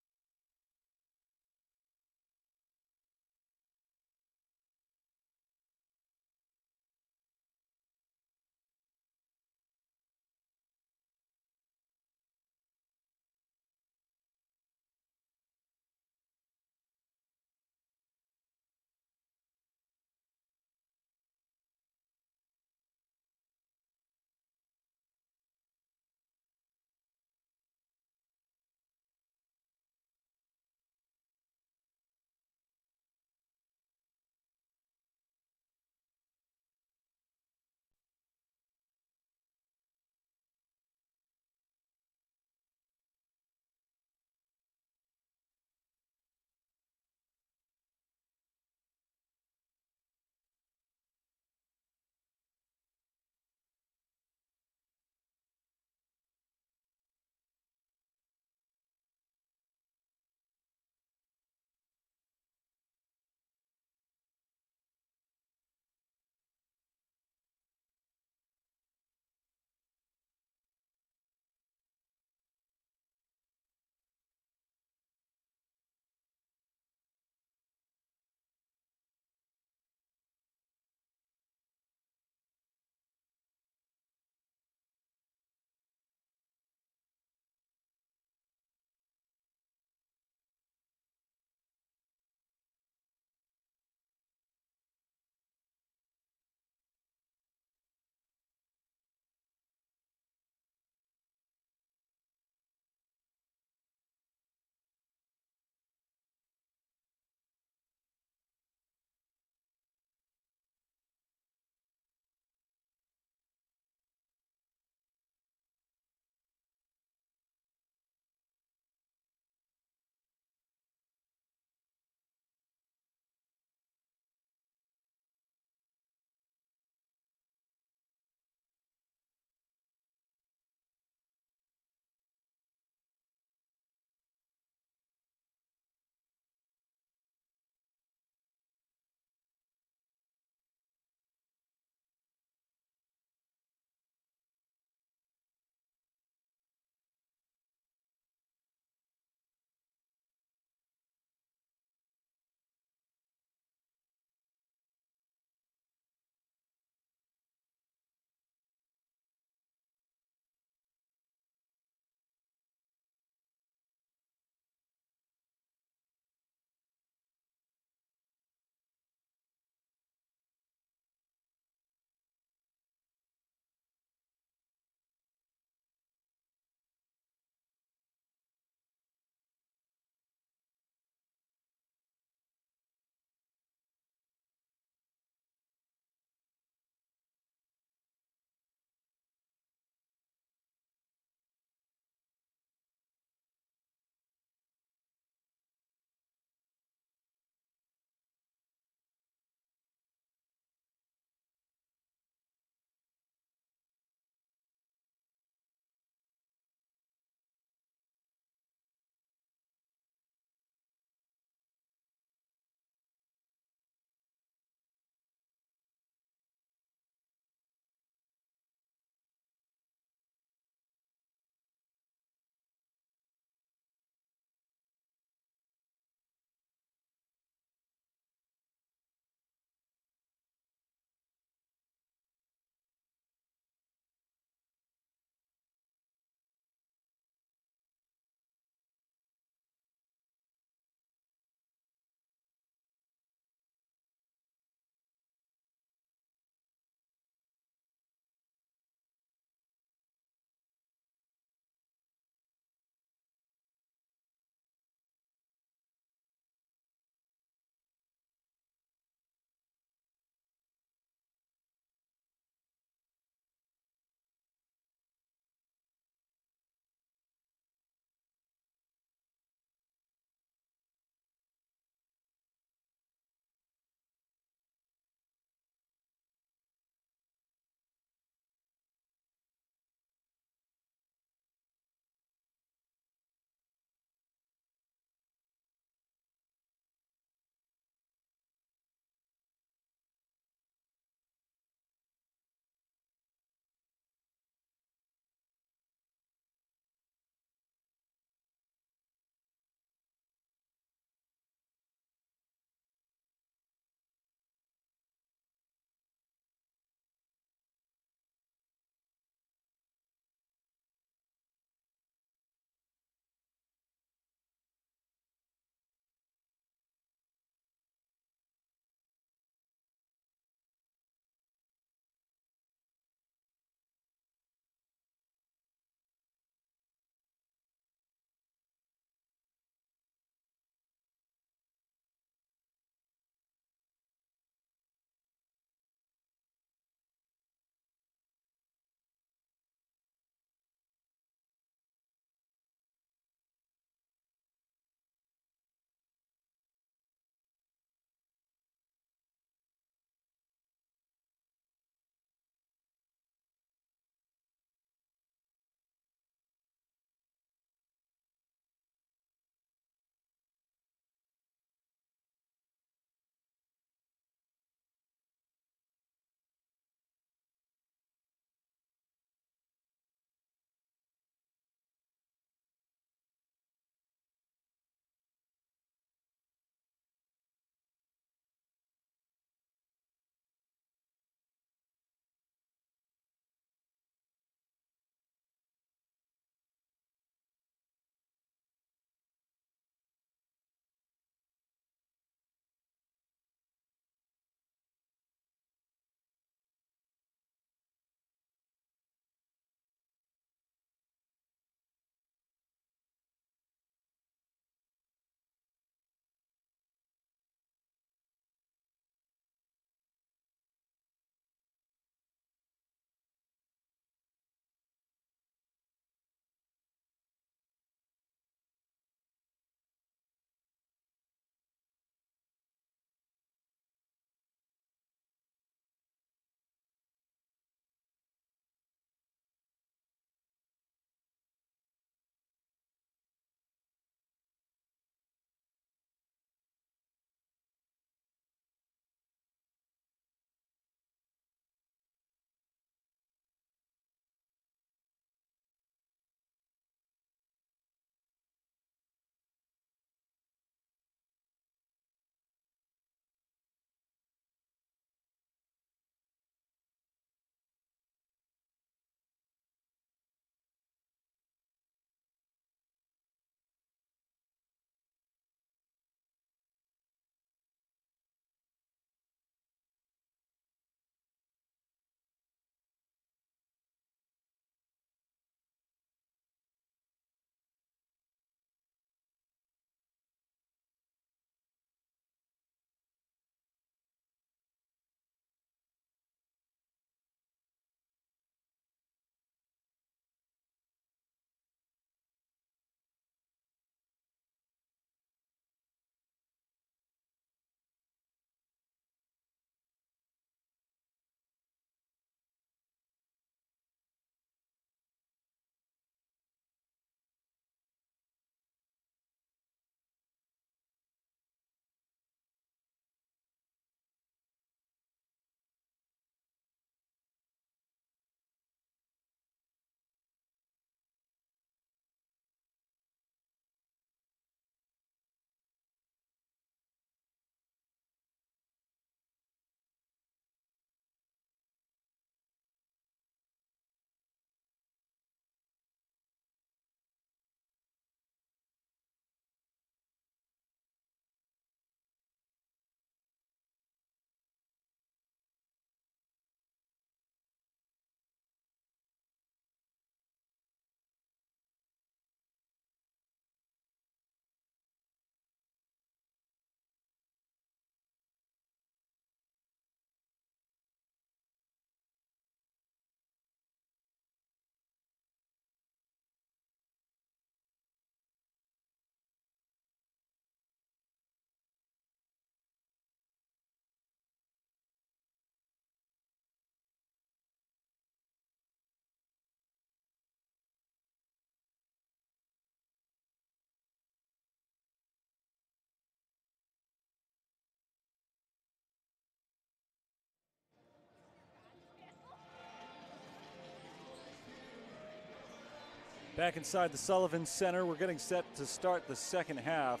Back inside the Sullivan Center, we're getting set to start the second half.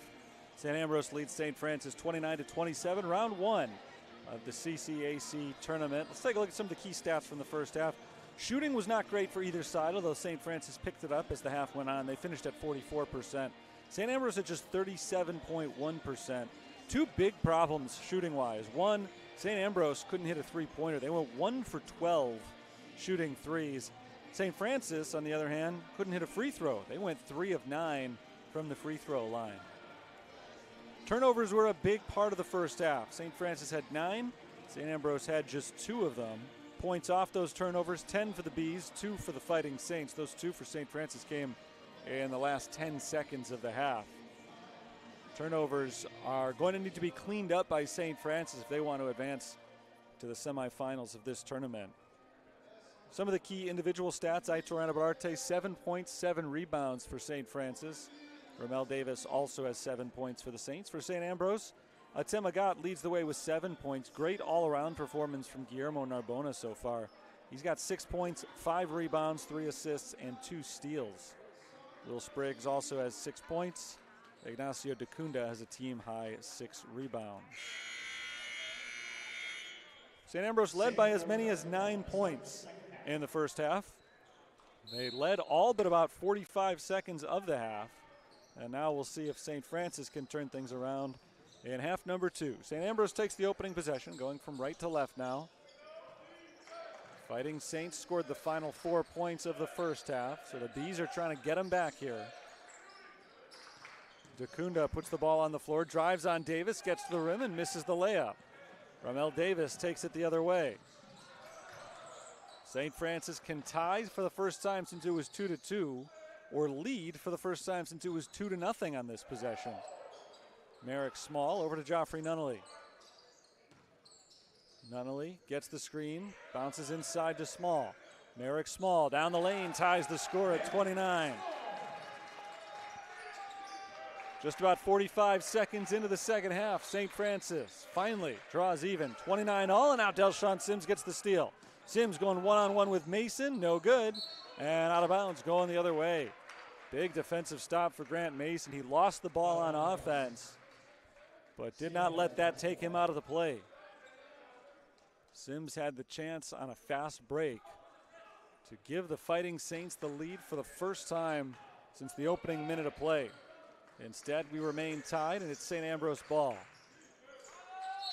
St. Ambrose leads St. Francis 29-27, round one of the CCAC tournament. Let's take a look at some of the key stats from the first half. Shooting was not great for either side, although St. Francis picked it up as the half went on. They finished at 44%. St. Ambrose at just 37.1%. Two big problems shooting-wise. One, St. Ambrose couldn't hit a three-pointer. They went 1 for 12 shooting threes. St. Francis, on the other hand, couldn't hit a free throw. They went 3 of 9 from the free throw line. Turnovers were a big part of the first half. St. Francis had 9. St. Ambrose had just 2 of them. Points off those turnovers, 10 for the Bees, 2 for the Fighting Saints. Those 2 for St. Francis came in the last 10 seconds of the half. Turnovers are going to need to be cleaned up by St. Francis if they want to advance to the semifinals of this tournament. Some of the key individual stats: Aitor Anabararte, 7 points, 7 rebounds for St. Francis. Ramel Davis also has 7 points for the Saints. For St. Ambrose, Atem Agat leads the way with 7 points. Great all-around performance from Guillermo Narbona so far. He's got 6 points, 5 rebounds, 3 assists, and 2 steals. Will Spriggs also has 6 points. Ignacio Dacunda has a team-high 6 rebounds. St. Ambrose led by as many as 9 points in the first half. They led all but about 45 seconds of the half. And now we'll see if St. Francis can turn things around in half number 2. St. Ambrose takes the opening possession, going from right to left now. Fighting Saints scored the final 4 points of the first half, so the Bees are trying to get them back here. Dacunda puts the ball on the floor, drives on Davis, gets to the rim and misses the layup. Ramel Davis takes it the other way. St. Francis can tie for the first time since it was 2-2, or lead for the first time since it was 2-0 on this possession. Merrick Small over to Joffrey Nunnally. Nunnally gets the screen, bounces inside to Small. Merrick Small down the lane, ties the score at 29. Just about 45 seconds into the second half, St. Francis finally draws even, 29 all, and now Delshawn Sims gets the steal. Sims going one-on-one with Mason, no good, and out of bounds going the other way. Big defensive stop for Grant Mason. He lost the ball on offense, but did not let that take him out of the play. Sims had the chance on a fast break to give the Fighting Saints the lead for the first time since the opening minute of play. Instead, we remain tied, and it's St. Ambrose ball.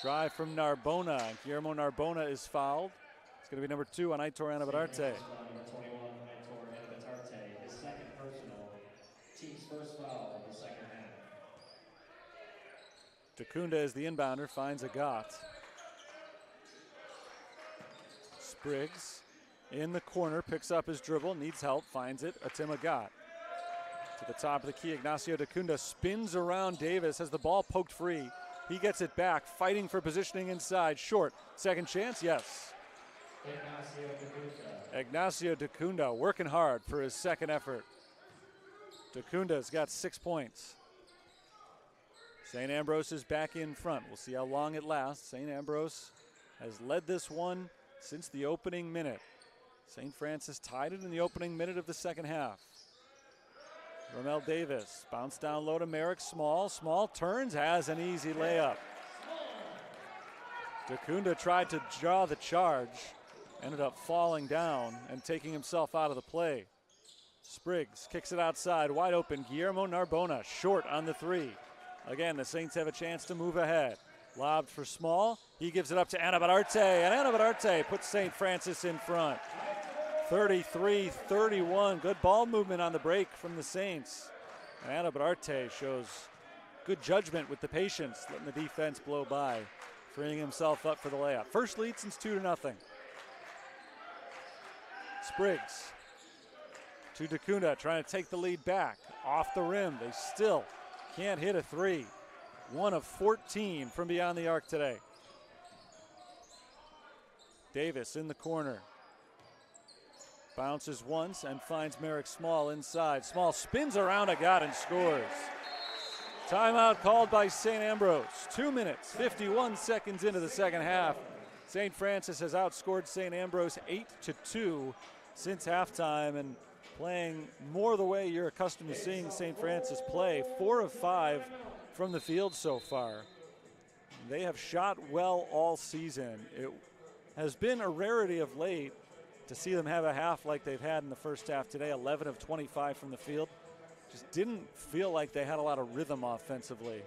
Drive from Narbona. Guillermo Narbona is fouled. It's going to be number 2 on Aitor Anabararte. Number 21, Aitor Anabararte, his second personal, team's first foul of the second half. Dacunda is the inbounder, finds Agat. Spriggs in the corner, picks up his dribble, needs help, finds it. Atem Agat. To the top of the key, Ignacio Dacunda spins around Davis, has the ball poked free. He gets it back, fighting for positioning inside. Short, second chance, yes. Ignacio Dacunda working hard for his second effort. Dacunda's got 6 points. St. Ambrose is back in front. We'll see how long it lasts. St. Ambrose has led this one since the opening minute. St. Francis tied it in the opening minute of the second half. Ramel Davis, bounce down low to Merrick Small. Small turns, has an easy layup. Dacunda tried to draw the charge, ended up falling down and taking himself out of the play. Spriggs kicks it outside, wide open. Guillermo Narbona, short on the 3. Again, the Saints have a chance to move ahead. Lobbed for Small, he gives it up to Anabararte, and Anabararte puts St. Francis in front. 33-31, good ball movement on the break from the Saints. And Anabararte shows good judgment with the patience, letting the defense blow by, freeing himself up for the layup. First lead since 2-0. Spriggs to Dacunda, trying to take the lead back. Off the rim, they still can't hit a 3. 1 of 14 from beyond the arc today. Davis in the corner. Bounces once and finds Merrick Small inside. Small spins around Agat and scores. Timeout called by St. Ambrose. 2 minutes, 51 seconds into the second half. St. Francis has outscored St. Ambrose 8-2 since halftime, and playing more the way you're accustomed to seeing St. Francis play. 4 of 5 from the field so far. They have shot well all season. It has been a rarity of late to see them have a half like they've had in the first half today. 11 of 25 from the field. Just didn't feel like they had a lot of rhythm offensively.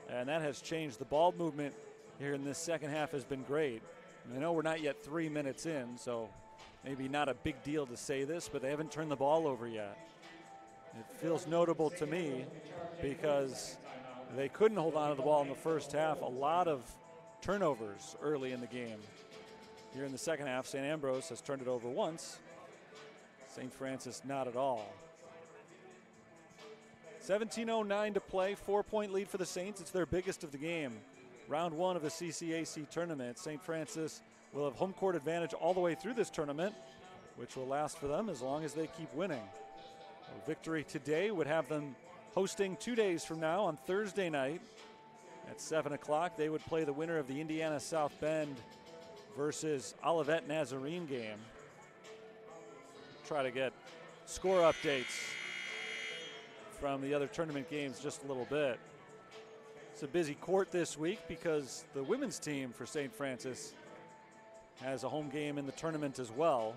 And that has changed. The ball movement here in this second half has been great. I know we're not yet 3 minutes in, so maybe not a big deal to say this, but they haven't turned the ball over yet. It feels notable to me because they couldn't hold on to the ball in the first half. A lot of turnovers early in the game. Here in the second half, St. Ambrose has turned it over once. St. Francis not at all. 17:09 to play, 4-point lead for the Saints. It's their biggest of the game. Round 1 of the CCAC tournament. St. Francis will have home court advantage all the way through this tournament, which will last for them as long as they keep winning. A victory today would have them hosting 2 days from now on Thursday night at 7 o'clock. They would play the winner of the Indiana South Bend versus Olivet Nazarene game. Try to get score updates from the other tournament games just a little bit. It's a busy court this week because the women's team for St. Francis has a home game in the tournament as well.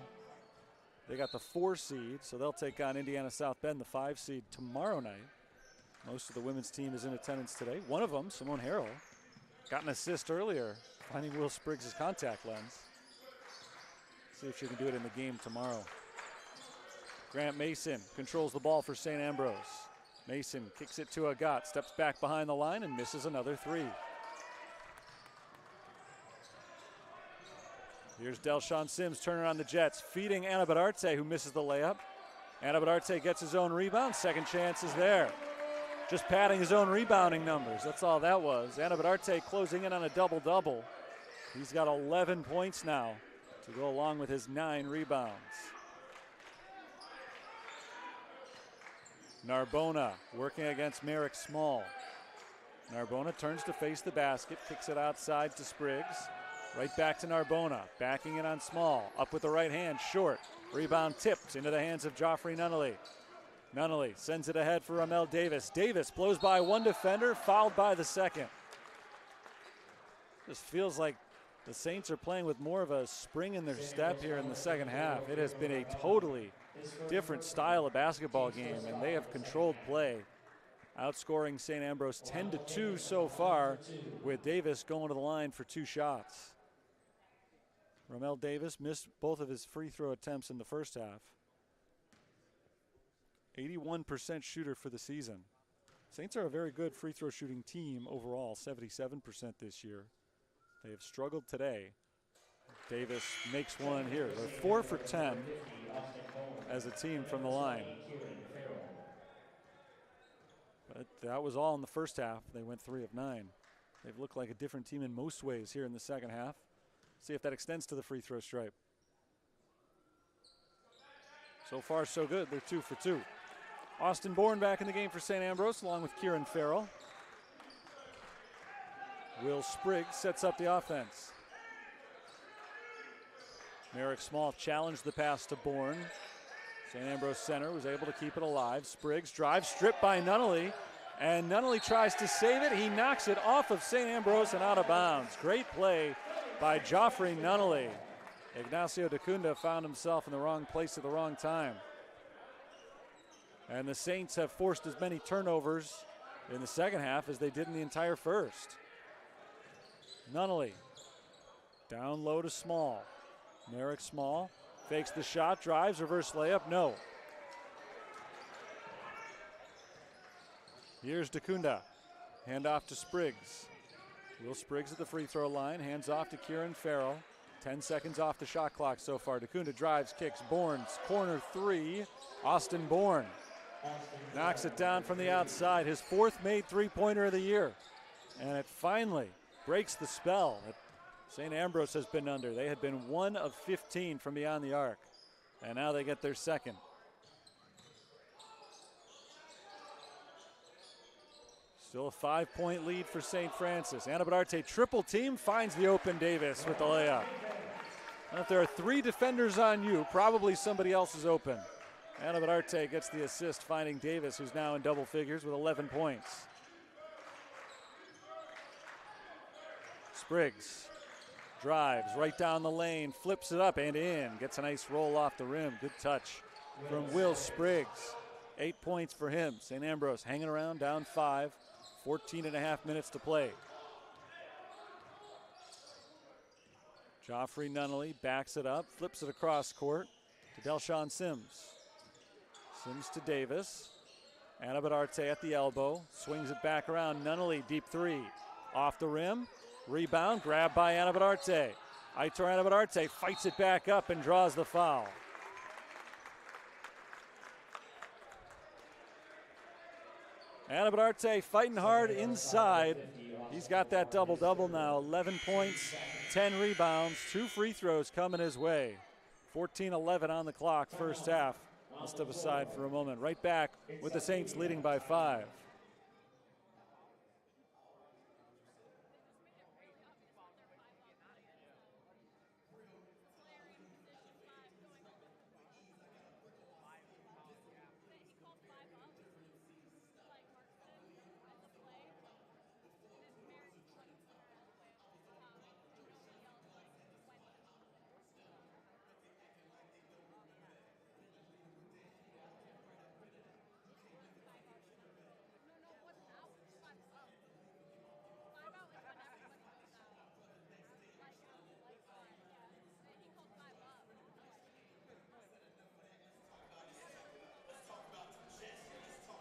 They got the 4 seed, so they'll take on Indiana South Bend, the 5 seed, tomorrow night. Most of the women's team is in attendance today. One of them, Simone Harrell, got an assist earlier, finding Will Spriggs' contact lens. See if she can do it in the game tomorrow. Grant Mason controls the ball for St. Ambrose. Mason kicks it to Agat, steps back behind the line and misses another 3. Here's Delshawn Sims turning on the Jets, feeding Anabadarte, who misses the layup. Anabadarte gets his own rebound. Second chance is there. Just padding his own rebounding numbers. That's all that was. Anabadarte closing in on a double-double. He's got 11 points now to go along with his 9 rebounds. Narbona working against Merrick Small. Narbona turns to face the basket, kicks it outside to Spriggs. Right back to Narbona, backing it on Small. Up with the right hand, short. Rebound tipped into the hands of Joffrey Nunnally. Nunnally sends it ahead for Ramel Davis. Davis blows by one defender, fouled by the second. This feels like the Saints are playing with more of a spring in their step here in the second half. It has been a totally different style of basketball game, and they have controlled play, outscoring St. Ambrose 10-2 so far, with Davis going to the line for 2 shots. Ramel Davis missed both of his free throw attempts in the first half. 81% shooter for the season. Saints are a very good free throw shooting team overall, 77% this year. They have struggled today. Davis makes one here. They're 4 for 10 as a team from the line. But that was all in the first half. They went 3 of 9. They've looked like a different team in most ways here in the second half. See if that extends to the free throw stripe. So far, so good. They're 2 for 2. Austin Bourne back in the game for St. Ambrose, along with Kieran Farrell. Will Spriggs sets up the offense. Merrick Small challenged the pass to Bourne. St. Ambrose center was able to keep it alive. Spriggs drives, stripped by Nunnally, and Nunnally tries to save it. He knocks it off of St. Ambrose and out of bounds. Great play by Joffrey Nunnally. Ignacio Dacunda found himself in the wrong place at the wrong time. And the Saints have forced as many turnovers in the second half as they did in the entire first. Nunnally down low to Small. Merrick Small fakes the shot, drives, reverse layup, no. Here's Dacunda. Hand off to Spriggs. Will Spriggs at the free throw line, hands off to Kieran Farrell. 10 seconds off the shot clock so far. Dacunda drives, kicks, Bourne's corner 3. Austin Bourne knocks it down from the outside. His 4th made three-pointer of the year. And it finally breaks the spell that St. Ambrose has been under. They had been 1 of 15 from beyond the arc. And now they get their second. Still a 5-point lead for St. Francis. Anabadarte triple team, finds the open Davis with the layup. And if there are 3 defenders on you, probably somebody else is open. Anabadarte gets the assist, finding Davis, who's now in double figures with 11 points. Spriggs drives right down the lane, flips it up and in. Gets a nice roll off the rim. Good touch from Will Spriggs. 8 points for him. St. Ambrose hanging around, down 5. 14.5 minutes to play. Joffrey Nunnally backs it up, flips it across court to Delshawn Sims. Sims to Davis. Anabadarte at the elbow, swings it back around. Nunnally, deep three. Off the rim, rebound, grabbed by Anabadarte. Aitor Anabadarte fights it back up and draws the foul. Anabadarte fighting hard inside. He's got that double-double now. 11 points, 10 rebounds, 2 free throws coming his way. 14-11 on the clock, first half. I'll step aside for a moment. Right back with the Saints leading by 5.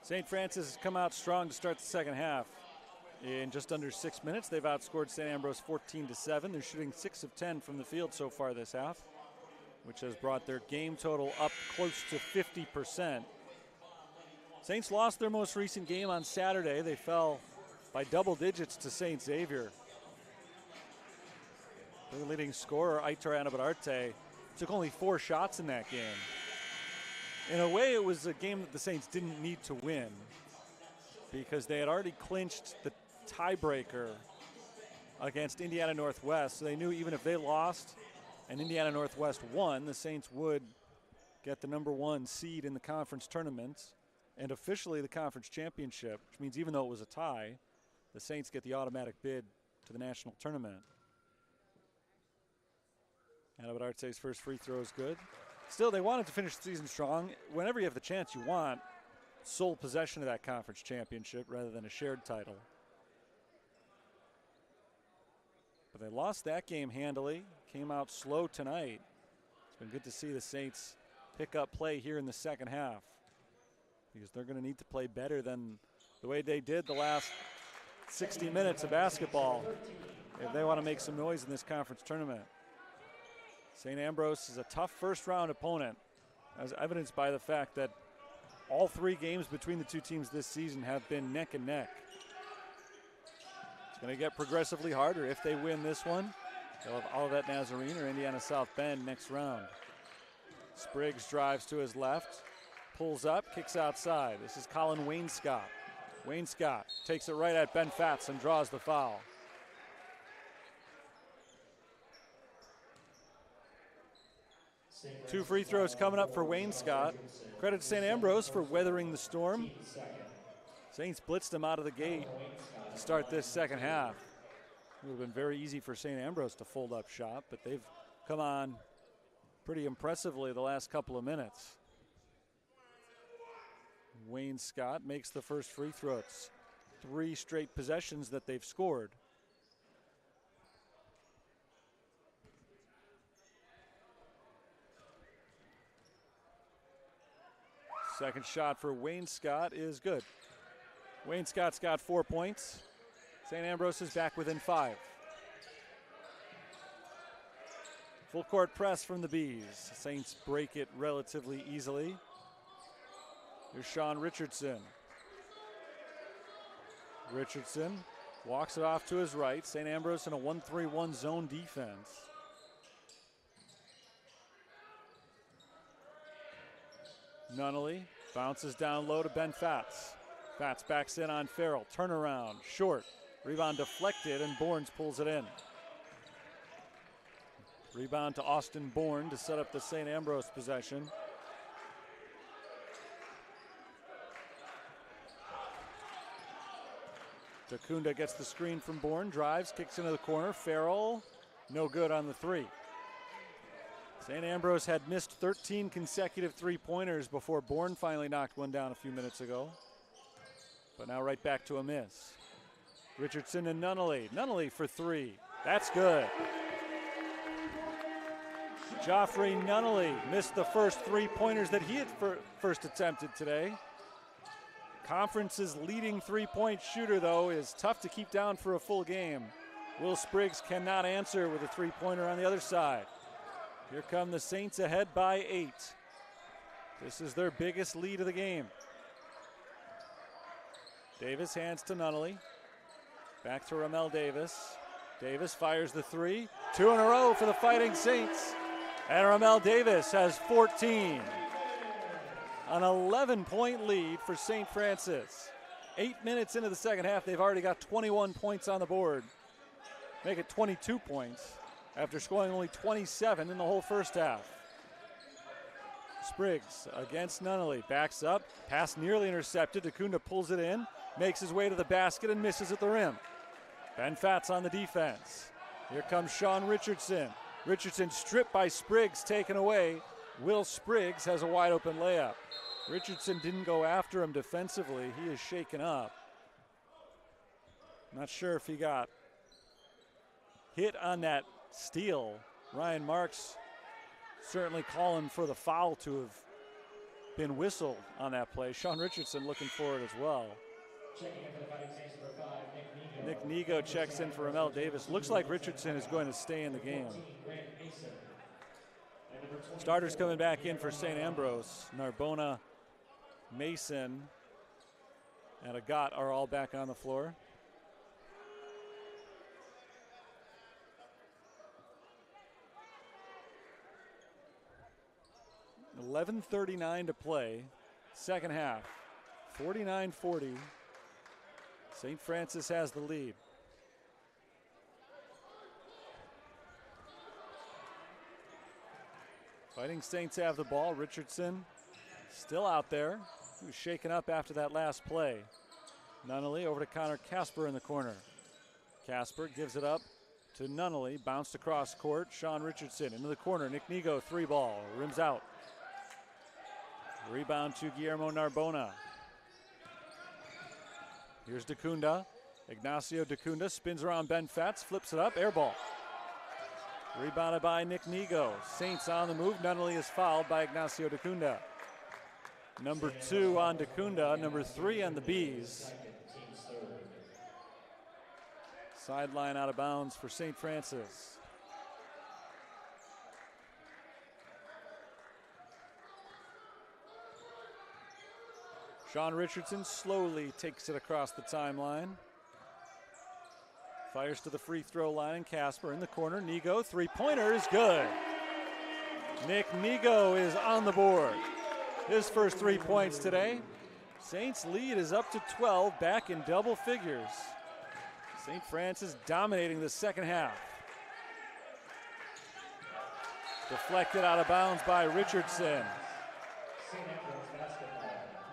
St. Francis has come out strong to start the second half. In just under 6 minutes, they've outscored St. Ambrose 14-7. They're shooting 6 of 10 from the field so far this half, which has brought their game total up close to 50%. Saints lost their most recent game on Saturday. They fell by double digits to St. Xavier. Their leading scorer, Aitor Anabadarte, took only 4 shots in that game. In a way, it was a game that the Saints didn't need to win because they had already clinched the tiebreaker against Indiana Northwest. So they knew even if they lost and Indiana Northwest won, the Saints would get the #1 seed in the conference tournament and officially the conference championship, which means even though it was a tie, the Saints get the automatic bid to the national tournament. Anabadarte's first free throw is good. Still, they wanted to finish the season strong. Whenever you have the chance, you want sole possession of that conference championship rather than a shared title. But they lost that game handily, came out slow tonight. It's been good to see the Saints pick up play here in the second half because they're going to need to play better than the way they did the last 60 minutes of basketball if they want to make some noise in this conference tournament. St. Ambrose is a tough first-round opponent, as evidenced by the fact that all 3 games between the two teams this season have been neck and neck. It's going to get progressively harder. If they win this one, they'll have Olivet Nazarene or Indiana South Bend next round. Spriggs drives to his left, pulls up, kicks outside. This is Colin Wainscott. Wainscott takes it right at Ben Fatz and draws the foul. Two free throws coming up for Wainscott. Credit to St. Ambrose for weathering the storm. Saints blitzed him out of the gate to start this second half. It would have been very easy for St. Ambrose to fold up shop, but they've come on pretty impressively the last couple of minutes. Wainscott makes the first free throw. It's 3 straight possessions that they've scored. Second shot for Wainscott is good. Wainscott's got 4 points. St. Ambrose is back within 5. Full court press from the Bees. Saints break it relatively easily. Here's Sean Richardson. Richardson walks it off to his right. St. Ambrose in a 1-3-1 zone defense. Nunnally bounces down low to Ben Fatz. Fatz backs in on Farrell. Turnaround, short. Rebound deflected, and Bournes pulls it in. Rebound to Austin Bourne to set up the St. Ambrose possession. DeCunda gets the screen from Bourne, drives, kicks into the corner. Farrell, no good on the three. St. Ambrose had missed 13 consecutive three-pointers before Bourne finally knocked one down a few minutes ago. But now right back to a miss. Richardson and Nunnally. Nunnally for three. That's good. Joffrey Nunnally missed the first three-pointers that he had first attempted today. Conference's leading three-point shooter, though, is tough to keep down for a full game. Will Spriggs cannot answer with a three-pointer on the other side. Here come the Saints ahead by 8. This is their biggest lead of the game. Davis hands to Nunnally. Back to Ramel Davis. Davis fires the three. 2 in a row for the Fighting Saints. And Ramel Davis has 14. An 11-point lead for St. Francis. 8 minutes into the second half, they've already got 21 points on the board. Make it 22 points after scoring only 27 in the whole first half. Spriggs against Nunnally, backs up, pass nearly intercepted. DeCunda pulls it in, makes his way to the basket and misses at the rim. Ben Fatz on the defense. Here comes Sean Richardson. Richardson stripped by Spriggs, taken away. Will Spriggs has a wide open layup. Richardson didn't go after him defensively. He is shaken up. Not sure if he got hit on that steal. Ryan Marks certainly calling for the foul to have been whistled on that play. Sean Richardson looking for it as well. Nick Nigo checks in for Ramel Davis. Looks like Richardson is going to stay in the game. Starters coming back in for St. Ambrose. Narbona, Mason, and Agat are all back on the floor. $11:39 to play, second half. 49-40. St. Francis has the lead. Fighting Saints have the ball. Richardson still out there. He was shaken up after that last play. Nunnally over to Connor Casper in the corner. Casper gives it up to Nunnally. Bounced across court. Sean Richardson into the corner. Nick Nigo, three ball. Rims out. Rebound to Guillermo Narbona. Here's DeCunda. Ignacio DeCunda spins around Ben Fatz, flips it up, air ball. Rebounded by Nick Nigo. Saints on the move. Nunnally is fouled by Ignacio DeCunda. Number 2 on DeCunda, number 3 on the Bees. Sideline out of bounds for St. Francis. Sean Richardson slowly takes it across the timeline. Fires to the free throw line, and Casper in the corner. Nigo, three-pointer is good. Nick Nigo is on the board. His first 3 points today. Saints lead is up to 12, back in double figures. St. Francis dominating the second half. Deflected out of bounds by Richardson.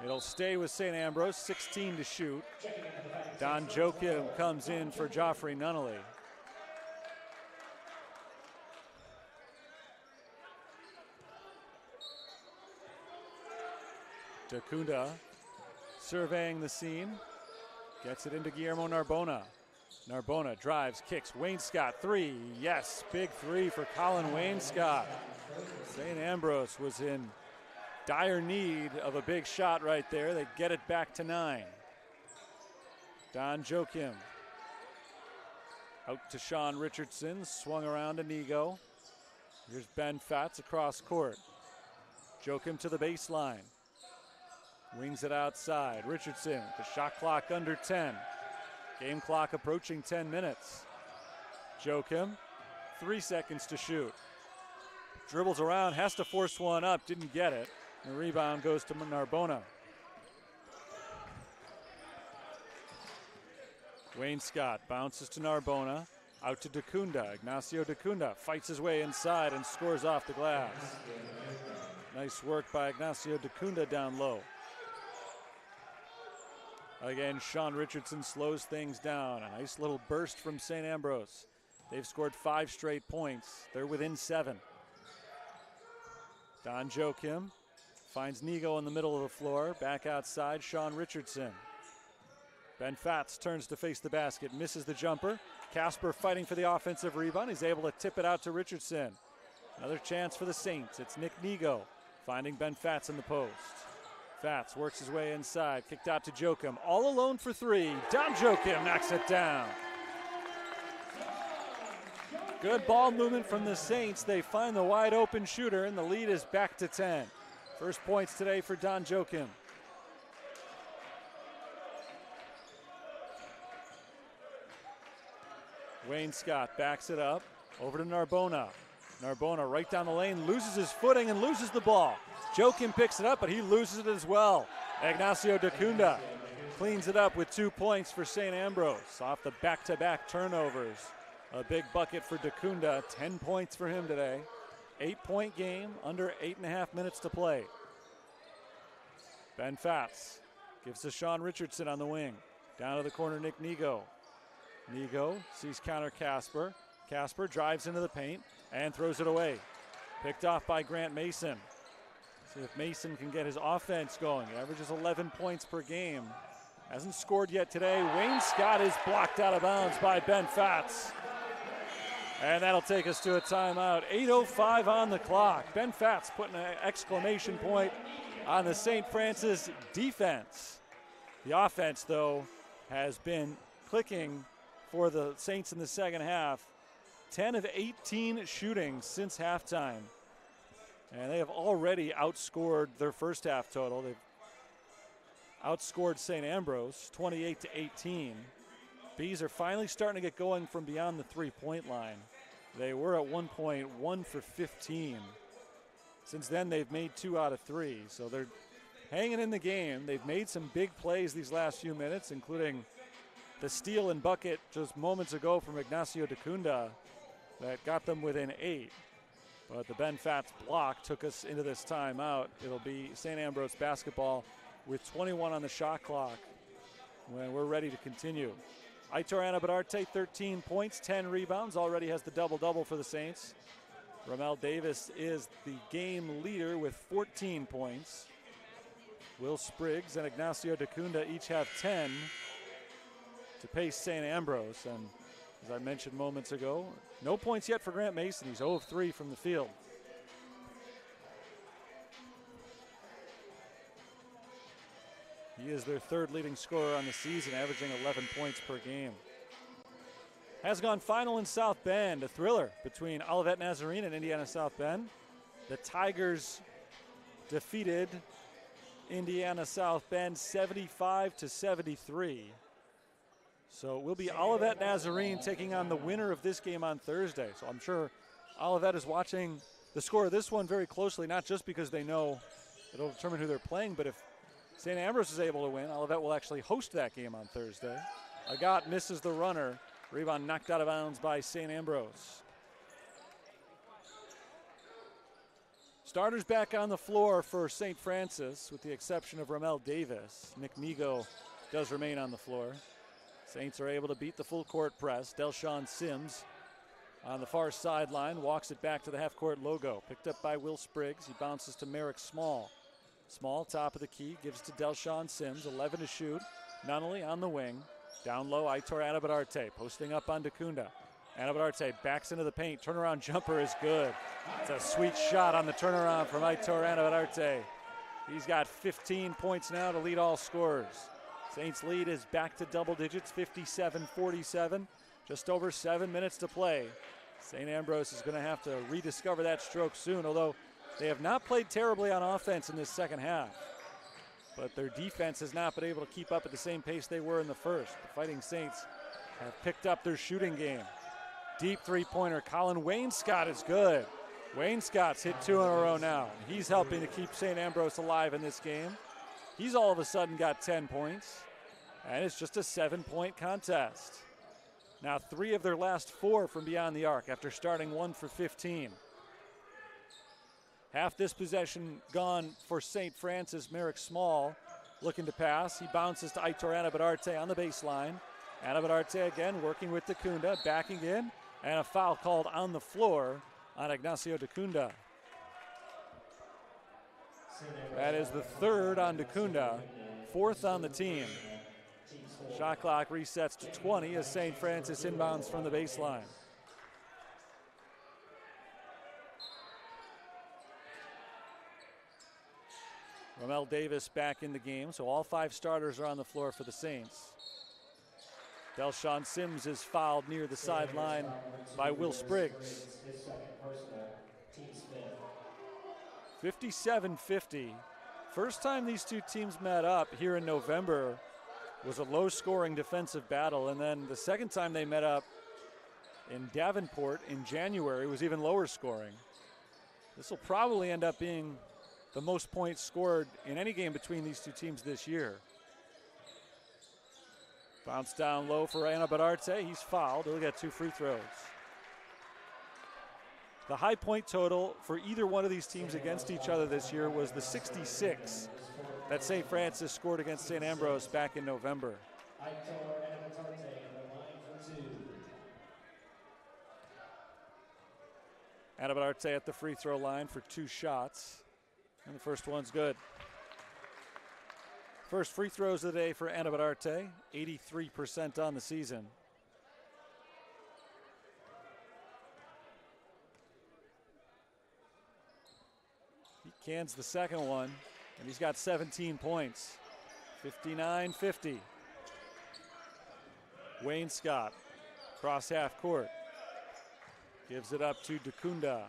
It'll stay with St. Ambrose, 16 to shoot. Don Joachim comes in for Joffrey Nunnally. DeCunda surveying the scene. Gets it into Guillermo Narbona. Narbona drives, kicks. Wainscott, three. Yes, big three for Colin Wainscott. St. Ambrose was in dire need of a big shot right there. They get it back to 9. Don Joachim out to Sean Richardson, swung around to Nigo. Here's Ben Fatz across court. Joachim to the baseline. Wings it outside. Richardson, the shot clock under 10. Game clock approaching 10 minutes. Joachim, 3 seconds to shoot. Dribbles around, has to force one up, didn't get it. The rebound goes to Narbona. Wainscott bounces to Narbona. Out to DeCunda. Ignacio DeCunda fights his way inside and scores off the glass. Nice work by Ignacio DeCunda down low. Again, Sean Richardson slows things down. A nice little burst from St. Ambrose. They've scored 5 straight points. They're within 7. Don Joachim finds Nigo in the middle of the floor. Back outside, Sean Richardson. Ben Fatz turns to face the basket, misses the jumper. Casper fighting for the offensive rebound. He's able to tip it out to Richardson. Another chance for the Saints. It's Nick Nigo finding Ben Fatz in the post. Fatz works his way inside, kicked out to Joachim. All alone for 3. Don Joachim knocks it down. Good ball movement from the Saints. They find the wide open shooter, and the lead is back to 10. First points today for Don Joachim. Wayne Scott backs it up over to Narbona. Narbona right down the lane, loses his footing and loses the ball. Joachim picks it up, but he loses it as well. Ignacio Dacunda cleans it up with 2 points for St. Ambrose off the back-to-back turnovers. A big bucket for Dacunda, 10 points for him today. 8-point game, under 8.5 minutes to play. Ben Fatz gives to Sean Richardson on the wing. Down to the corner, Nick Nigo. Nigo sees counter Casper. Casper drives into the paint and throws it away. Picked off by Grant Mason. See if Mason can get his offense going. He averages 11 points per game. Hasn't scored yet today. Wayne Scott is blocked out of bounds by Ben Fatz. And that'll take us to a timeout. 8:05 on the clock. Ben Fatz putting an exclamation point on the St. Francis defense. The offense, though, has been clicking for the Saints in the second half. 10 of 18 shooting since halftime. And they have already outscored their first half total. They've outscored St. Ambrose 28-18. Bees are finally starting to get going from beyond the three-point line. They were at one point 1 for 15. Since then, they've made 2 out of 3. So they're hanging in the game. They've made some big plays these last few minutes, including the steal and bucket just moments ago from Ignacio Dacunda that got them within 8. But the Ben Fatz block took us into this timeout. It'll be St. Ambrose basketball with 21 on the shot clock when we're ready to continue. Aitor Anabadarte, 13 points, 10 rebounds, already has the double-double for the Saints. Ramel Davis is the game leader with 14 points. Will Spriggs and Ignacio Dacunda each have 10 to pace St. Ambrose. And as I mentioned moments ago, no points yet for Grant Mason. He's 0 of 3 from the field. He is their 3rd leading scorer on the season, averaging 11 points per game. Has gone final in South Bend, a thriller between Olivet Nazarene and Indiana South Bend. The Tigers defeated Indiana South Bend 75-73. So it will be Olivet Nazarene taking on the winner of this game on Thursday. So I'm sure Olivet is watching the score of this one very closely, not just because they know it'll determine who they're playing, but if St. Ambrose is able to win, Olivet will actually host that game on Thursday. Agat misses the runner. Rebound knocked out of bounds by St. Ambrose. Starters back on the floor for St. Francis, with the exception of Ramel Davis. Nick Nigo does remain on the floor. Saints are able to beat the full court press. Delshawn Sims on the far sideline walks it back to the half-court logo. Picked up by Will Spriggs. He bounces to Merrick Small. Small, top of the key, gives to Delshawn Sims. 11 to shoot. Nunnally on the wing. Down low, Aitor Anabadarte posting up on Dacunda. Anabadarte backs into the paint. Turnaround jumper is good. It's a sweet shot on the turnaround from Aitor Anabadarte. He's got 15 points now to lead all scorers. Saints lead is back to double digits, 57-47. Just over 7 minutes to play. St. Ambrose is going to have to rediscover that stroke soon, although they have not played terribly on offense in this second half. But their defense has not been able to keep up at the same pace they were in the first. The Fighting Saints have picked up their shooting game. Deep three-pointer, Colin Wayne Scott is good. Wayne Scott's hit 2 in a row now. He's helping to keep St. Ambrose alive in this game. He's all of a sudden got 10 points, and it's just a 7-point contest. Now 3 of their last 4 from beyond the arc after starting 1 for 15. Half this possession gone for St. Francis. Merrick Small looking to pass. He bounces to Aitor Anabadarte on the baseline. Anabadarte again working with Dacunda, backing in, and a foul called on the floor on Ignacio Dacunda. That is the third on Dacunda, fourth on the team. Shot clock resets to 20 as St. Francis inbounds from the baseline. Romel Davis back in the game, so all 5 starters are on the floor for the Saints. Delshawn Sims is fouled near the sideline by Will Spriggs. 57-50. First time these two teams met up here in November was a low-scoring defensive battle, and then the second time they met up in Davenport in January was even lower scoring. This will probably end up being the most points scored in any game between these two teams this year. Bounce down low for Anabadarte. He's fouled. He'll get 2 free throws. The high point total for either one of these teams against each other this year was the 66 that St. Francis scored against St. Ambrose back in November. Anabadarte at the free throw line for 2 shots, and the first one's good. First free throws of the day for Anabadarte, 83% on the season. He cans the second one, and he's got 17 points, 59-50. Wayne Scott, cross half court, gives it up to Dacunda.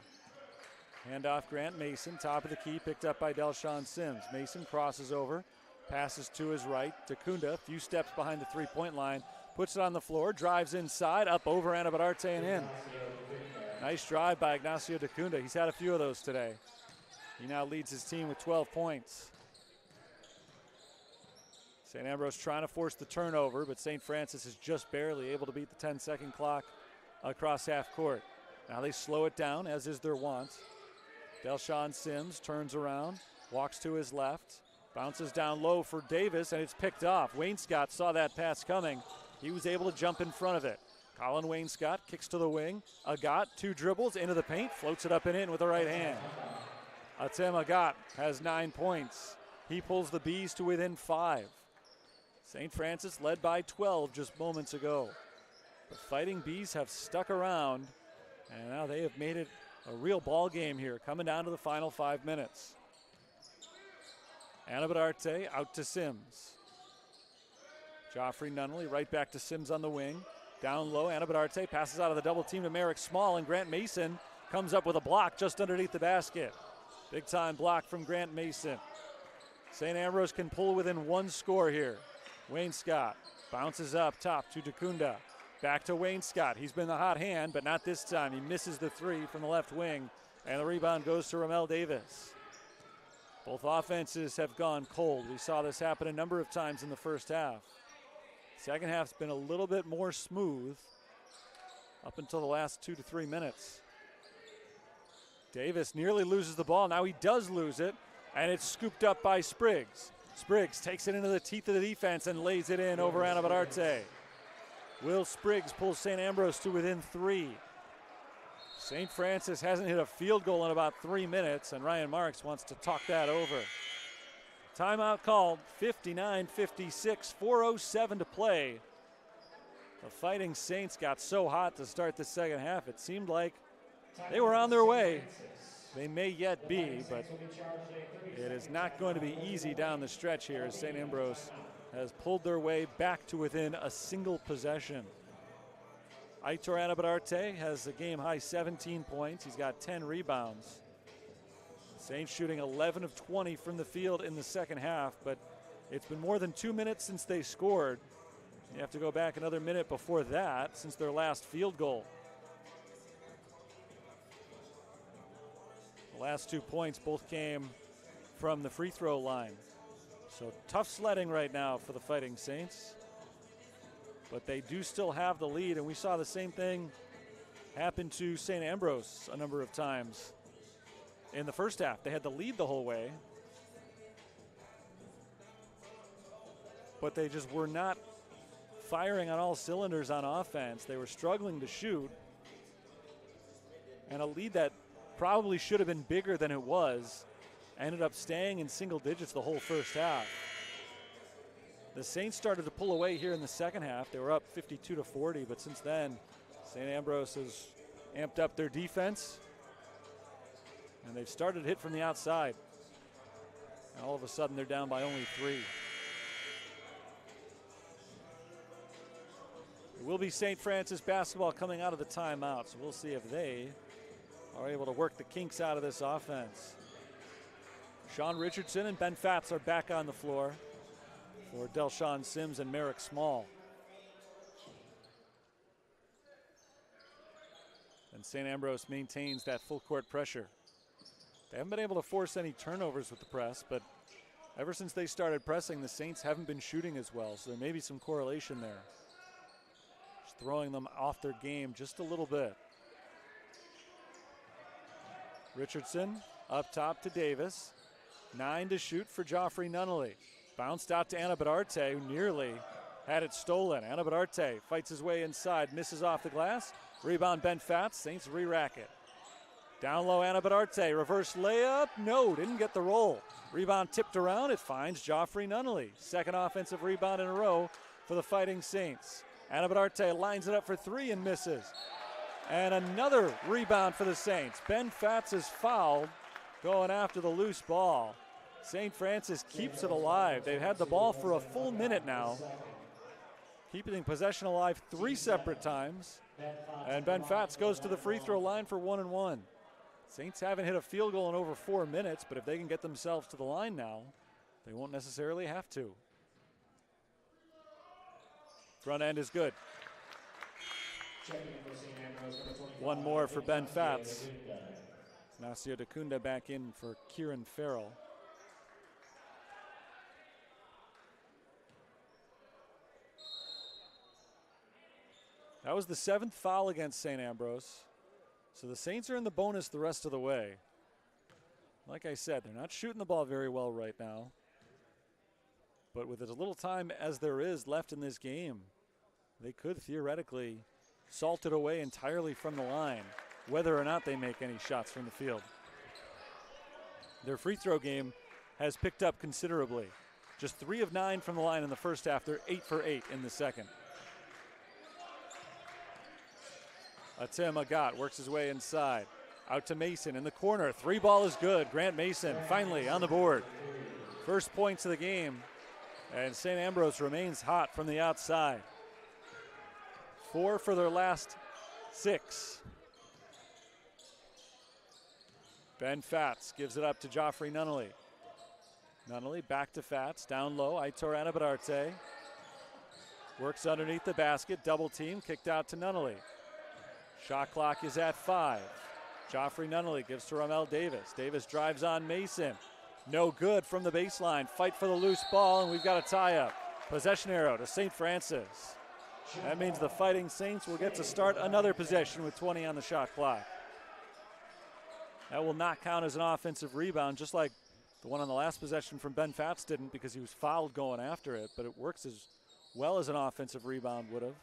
Handoff Grant Mason, top of the key, picked up by Delshawn Sims. Mason crosses over, passes to his right. Dacunda, a few steps behind the three-point line, puts it on the floor, drives inside, up over Anabadarte and in. Nice drive by Ignacio Dacunda. He's had a few of those today. He now leads his team with 12 points. St. Ambrose trying to force the turnover, but St. Francis is just barely able to beat the 10-second clock across half court. Now they slow it down, as is their wont. Delshawn Sims turns around, walks to his left, bounces down low for Davis, and it's picked off. Wayne Scott saw that pass coming. He was able to jump in front of it. Colin Wayne Scott kicks to the wing. Agat, 2 dribbles into the paint, floats it up and in with the right hand. Atem Agat has 9 points. He pulls the Bees to within 5. St. Francis led by 12 just moments ago. The Fighting Bees have stuck around, and now they have made it a real ball game here, coming down to the final 5 minutes. Anabadarte out to Sims. Joffrey Nunnally right back to Sims on the wing. Down low, Anabadarte passes out of the double team to Merrick Small, and Grant Mason comes up with a block just underneath the basket. Big time block from Grant Mason. St. Ambrose can pull within 1 score here. Wayne Scott bounces up top to Dacunda. Back to Wayne Scott. He's been the hot hand, but not this time. He misses the 3 from the left wing, and the rebound goes to Romel Davis. Both offenses have gone cold. We saw this happen a number of times in the first half. Second half's been a little bit more smooth up until the last 2 to 3 minutes. Davis nearly loses the ball. Now he does lose it, and it's scooped up by Spriggs. Spriggs takes it into the teeth of the defense and lays it in over Anabadarte. Will Spriggs pulls St. Ambrose to within 3. St. Francis hasn't hit a field goal in about 3 minutes, and Ryan Marks wants to talk that over. Timeout called, 59-56, 4:07 to play. The Fighting Saints got so hot to start the second half, it seemed like they were on their way. They may yet be, but it is not going to be easy down the stretch here as St. Ambrose has pulled their way back to within a single possession. Aitor Anabadarte has a game-high 17 points. He's got 10 rebounds. Saints shooting 11 of 20 from the field in the second half, but it's been more than 2 minutes since they scored. You have to go back another minute before that since their last field goal. The last 2 points both came from the free throw line. So tough sledding right now for the Fighting Saints. But they do still have the lead, and we saw the same thing happen to St. Ambrose a number of times in the first half. They had the lead the whole way. but they just were not firing on all cylinders on offense. They were struggling to shoot. And a lead that probably should have been bigger than it was ended up staying in single digits the whole first half. The Saints started to pull away here in the second half. They were up 52-40, but since then, St. Ambrose has amped up their defense, and they've started to hit from the outside. And all of a sudden, they're down by only 3. It will be St. Francis basketball coming out of the timeout, so we'll see if they are able to work the kinks out of this offense. Sean Richardson and Ben Fatz are back on the floor for Delshawn Sims and Merrick Small. And St. Ambrose maintains that full court pressure. They haven't been able to force any turnovers with the press, but ever since they started pressing, the Saints haven't been shooting as well, so there may be some correlation there. Just throwing them off their game just a little bit. Richardson up top to Davis. 9 to shoot for Joffrey Nunnally. Bounced out to Anabadarte, who nearly had it stolen. Anabadarte fights his way inside, misses off the glass. Rebound Ben Fatz, Saints re-rack it. Down low Anabadarte, reverse layup, no, didn't get the roll. Rebound tipped around, it finds Joffrey Nunnally. Second offensive rebound in a row for the Fighting Saints. Anabadarte lines it up for 3 and misses. And another rebound for the Saints. Ben Fatz is fouled going after the loose ball. St. Francis keeps it alive. They've had the ball for a full minute now, keeping possession alive 3 separate times. And Ben Fatz goes to the free throw line for 1 and 1. Saints haven't hit a field goal in over 4 minutes, but if they can get themselves to the line now, they won't necessarily have to. Front end is good. One more for Ben Fatz. Nasio Dacunda back in for Kieran Farrell. That was the 7th foul against St. Ambrose. So the Saints are in the bonus the rest of the way. Like I said, they're not shooting the ball very well right now. But with as little time as there is left in this game, they could theoretically salt it away entirely from the line, whether or not they make any shots from the field. Their free throw game has picked up considerably. Just 3 of 9 from the line in the first half. They're 8 for 8 in the second. Atim Agat works his way inside. Out to Mason in the corner. 3 ball is good. Grant Mason finally on the board. First points of the game. And St. Ambrose remains hot from the outside. 4 for their last 6. Ben Fatz gives it up to Joffrey Nunnally. Nunnally back to Fatz. Down low. Aitor Anabadarte. Works underneath the basket. Double team. Kicked out to Nunnally. Shot clock is at 5. Joffrey Nunnally gives to Ramel Davis. Davis drives on Mason. No good from the baseline. Fight for the loose ball, and we've got a tie-up. Possession arrow to St. Francis. That means the Fighting Saints will get to start another possession with 20 on the shot clock. That will not count as an offensive rebound, just like the one on the last possession from Ben Fatz didn't because he was fouled going after it, but it works as well as an offensive rebound would have.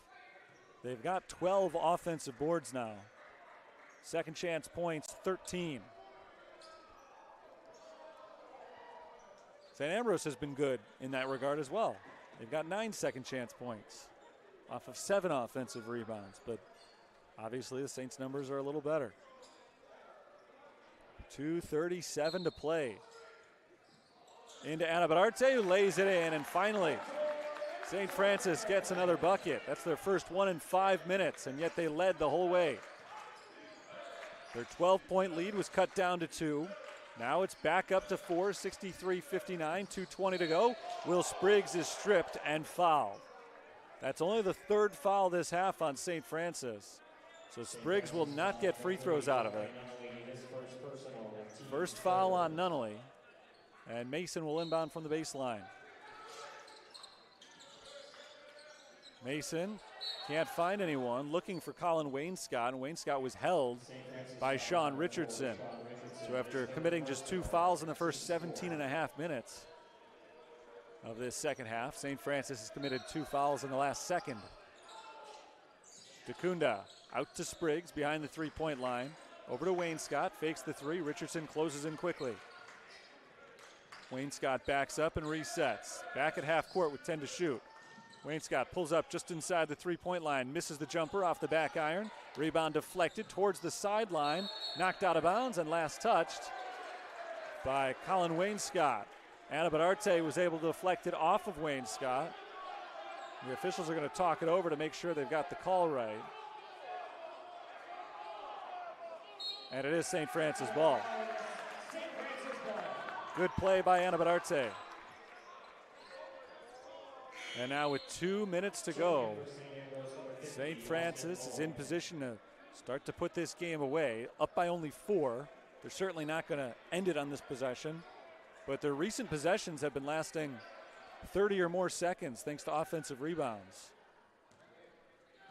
They've got 12 offensive boards now. Second chance points, 13. St. Ambrose has been good in that regard as well. They've got 9 second chance points off of 7 offensive rebounds, but obviously the Saints' numbers are a little better. 2:37 to play. Into Anabadarte, who lays it in, and finally St. Francis gets another bucket. That's their first one in 5 minutes, and yet they led the whole way. Their 12-point lead was cut down to 2. Now it's back up to 4, 63-59, 2:20 to go. Will Spriggs is stripped and fouled. That's only the 3rd foul this half on St. Francis. So Spriggs will not get free throws out of it. First foul on Nunnally. And Mason will inbound from the baseline. Mason can't find anyone, looking for Colin Wainscott, and Wainscott was held by Sean Richardson. So after committing just 2 fouls in the first 17 and a half minutes, of this second half. St. Francis has committed 2 fouls in the last second. DeCunda out to Spriggs behind the three-point line. Over to Wainscott, fakes the three. Richardson closes in quickly. Wainscott backs up and resets. Back at half court with 10 to shoot. Wainscott pulls up just inside the three-point line, misses the jumper off the back iron. Rebound deflected towards the sideline, knocked out of bounds, and last touched by Colin Wainscott. Anabadarte was able to deflect it off of Wainscott. The officials are going to talk it over to make sure they've got the call right. And it is St. Francis ball. Good play by Anabadarte. And now with 2 minutes to go, St. Francis is in position to start to put this game away. Up by only 4. They're certainly not going to end it on this possession. But their recent possessions have been lasting 30 or more seconds thanks to offensive rebounds.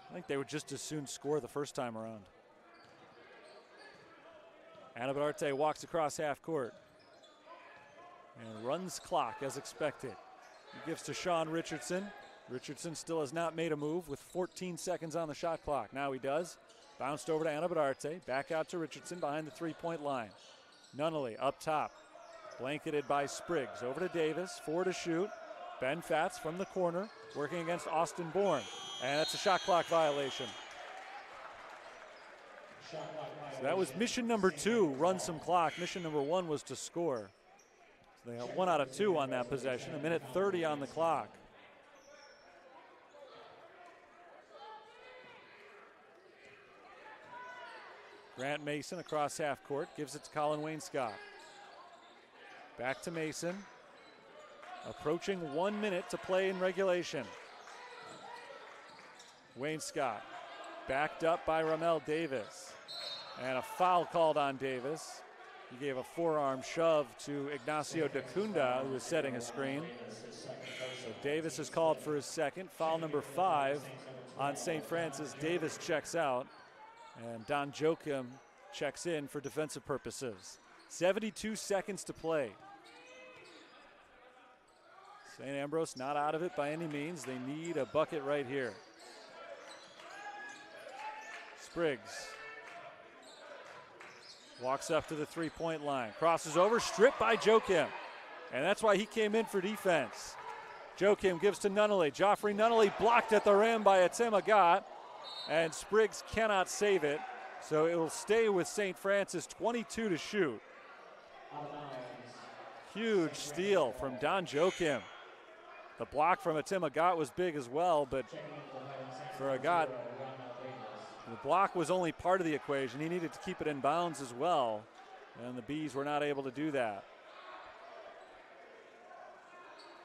I think they would just as soon score the first time around. Anabadarte walks across half court and runs clock as expected. He gives to Sean Richardson. Richardson still has not made a move with 14 seconds on the shot clock. Now he does. Bounced over to Anabadarte. Back out to Richardson behind the three-point line. Nunnally up top. Blanketed by Spriggs. Over to Davis. 4 to shoot. Ben Fatz from the corner working against Austin Bourne. And that's a shot clock violation. So that was mission number 2, run some clock. Mission number 1 was to score. So they got 1 out of 2 on that possession. 1:30 on the clock. Grant Mason across half court, gives it to Colin Wainscott. Back to Mason. Approaching 1 minute to play in regulation. Wainscott backed up by Ramel Davis. And a foul called on Davis. He gave a forearm shove to Ignacio DeCunda, who was setting a screen. So Davis is called for his second. Foul number 5 on St. Francis. Davis checks out. And Don Joachim checks in for defensive purposes. 72 seconds to play. St. Ambrose not out of it by any means. They need a bucket right here. Spriggs walks up to the three-point line. Crosses over, stripped by Joachim. And that's why he came in for defense. Joachim gives to Nunnally. Joffrey Nunnally blocked at the rim by Atemagat. And Spriggs cannot save it. So it will stay with St. Francis, 22 to shoot. Huge steal from Don Joachim. The block from Atemagat was big as well, but for Agat, the block was only part of the equation. He needed to keep it in bounds as well, and the Bees were not able to do that.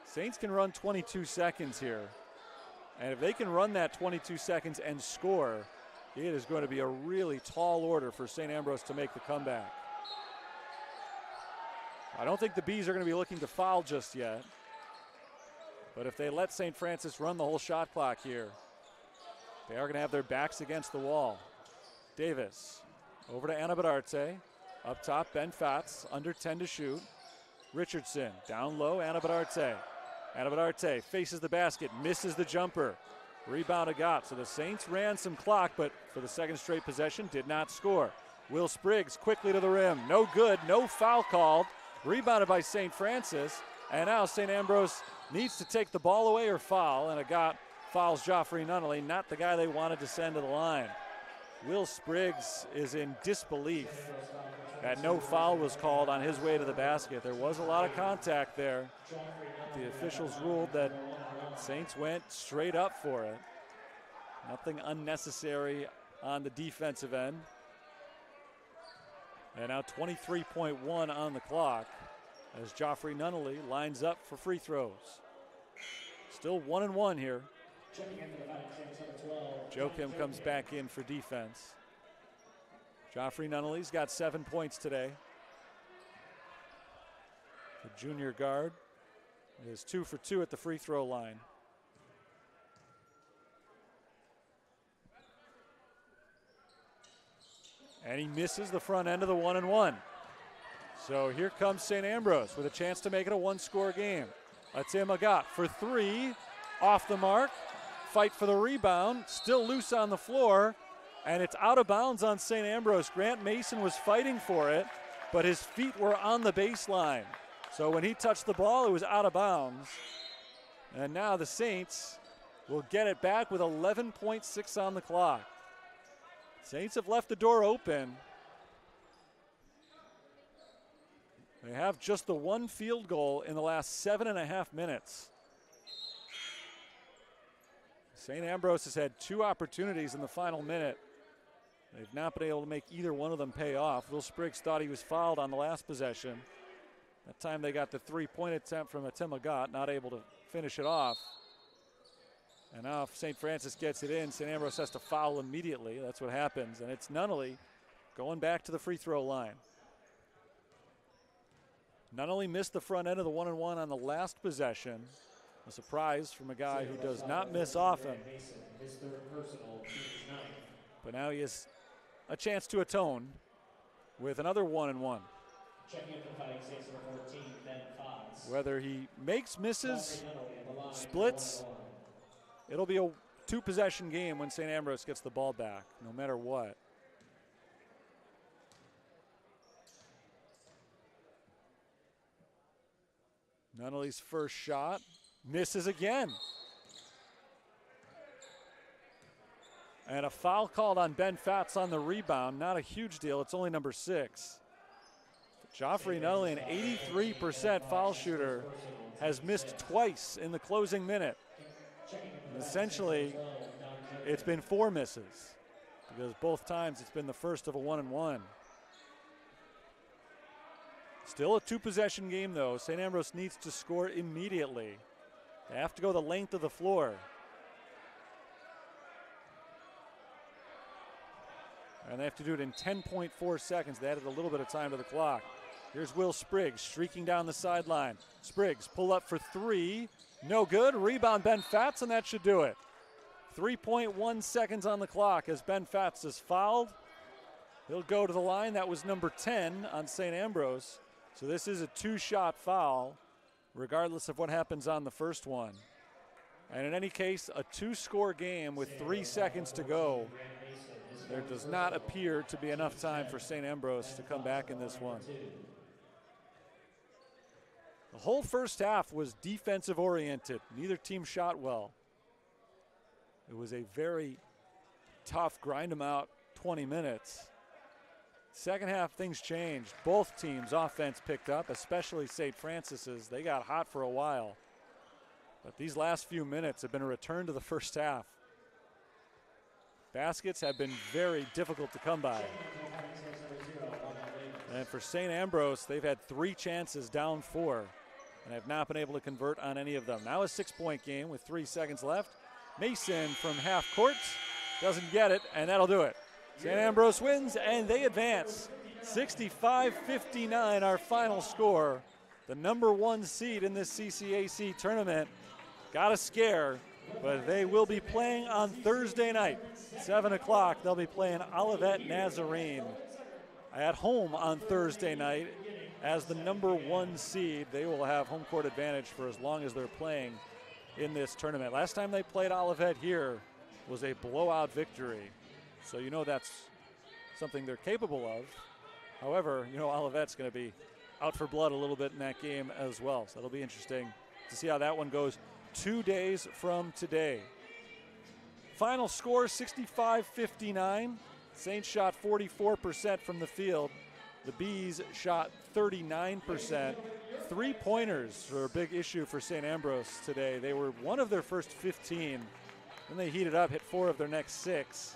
Saints can run 22 seconds here, and if they can run that 22 seconds and score, it is going to be a really tall order for St. Ambrose to make the comeback. I don't think the Bees are going to be looking to foul just yet, but if they let St. Francis run the whole shot clock here, they are going to have their backs against the wall. Davis over to Anabadarte. Up top, Ben Fatz, under 10 to shoot. Richardson down low, Anabadarte. Anabadarte faces the basket, misses the jumper. Rebound Agat. So the Saints ran some clock, but for the second straight possession, did not score. Will Spriggs quickly to the rim. No good, no foul called. Rebounded by St. Francis. And now St. Ambrose needs to take the ball away or foul, and Agat fouls Joffrey Nunnally, not the guy they wanted to send to the line. Will Spriggs is in disbelief that no foul was called on his way to the basket. There was a lot of contact there. The officials ruled that Saints went straight up for it. Nothing unnecessary on the defensive end. And now 23.1 on the clock as Joffrey Nunnally lines up for free throws. Still 1-1 here. Joachim comes back in for defense. Joffrey Nunnally's got 7 points today. The junior guard is 2 for 2 at the free throw line. And he misses the front end of the 1-and-1. So here comes St. Ambrose with a chance to make it a one-score game. Atim Agat for three, off the mark. Fight for the rebound, still loose on the floor, and it's out of bounds on St. Ambrose. Grant Mason was fighting for it, but his feet were on the baseline. So when he touched the ball, it was out of bounds. And now the Saints will get it back with 11.6 on the clock. Saints have left the door open. They have just the one field goal in the last 7.5 minutes. St. Ambrose has had two opportunities in the final minute. They've not been able to make either one of them pay off. Will Spriggs thought he was fouled on the last possession. That time they got the three-point attempt from Atim Agat, not able to finish it off. And now if St. Francis gets it in, St. Ambrose has to foul immediately. That's what happens. And it's Nunnally going back to the free throw line. Nunnally missed the front end of the 1-and-1 on the last possession. A surprise from a guy who does not miss often. But now he has a chance to atone with another 1-and-1. Whether he makes, misses, splits, it'll be a two-possession game when St. Ambrose gets the ball back, no matter what. Nunnally's first shot misses again. And a foul called on Ben Fatz on the rebound. Not a huge deal. It's only number 6. Joffrey Nunnally, an 83% foul shooter, has missed twice in the closing minute. And essentially, it's been 4 misses because both times it's been the first of a 1-and-1. Still a two-possession game, though. St. Ambrose needs to score immediately. They have to go the length of the floor. And they have to do it in 10.4 seconds. They added a little bit of time to the clock. Here's Will Spriggs streaking down the sideline. Spriggs pull up for three. No good. Rebound Ben Fatz, and that should do it. 3.1 seconds on the clock as Ben Fatz is fouled. He'll go to the line. That was number 10 on St. Ambrose. So this is a 2-shot foul, regardless of what happens on the first one. And in any case, a 2-score game with 3 seconds to go. There does not appear to be enough time for St. Ambrose to come back in this one. The whole first half was defensive oriented. Neither team shot well. It was a very tough grind them out 20 minutes. Second half, things changed. Both teams' offense picked up, especially St. Francis's. They got hot for a while. But these last few minutes have been a return to the first half. Baskets have been very difficult to come by. And for St. Ambrose, they've had 3 chances down 4 and have not been able to convert on any of them. Now a 6-point game with 3 seconds left. Mason from half court doesn't get it, and that'll do it. St. Ambrose wins, and they advance. 65-59, our final score. The number 1 seed in this CCAC tournament got a scare, but they will be playing on Thursday night. 7 o'clock, they'll be playing Olivet Nazarene at home on Thursday night. As the number 1 seed, they will have home court advantage for as long as they're playing in this tournament. Last time they played Olivet here was a blowout victory. So you know that's something they're capable of. However, you know Olivet's going to be out for blood a little bit in that game as well. So it'll be interesting to see how that one goes 2 days from today. Final score, 65-59. Saints shot 44% from the field. The Bees shot 39%. 3-pointers were a big issue for St. Ambrose today. They were one of their first 15. Then they heated up, hit 4 of their next 6.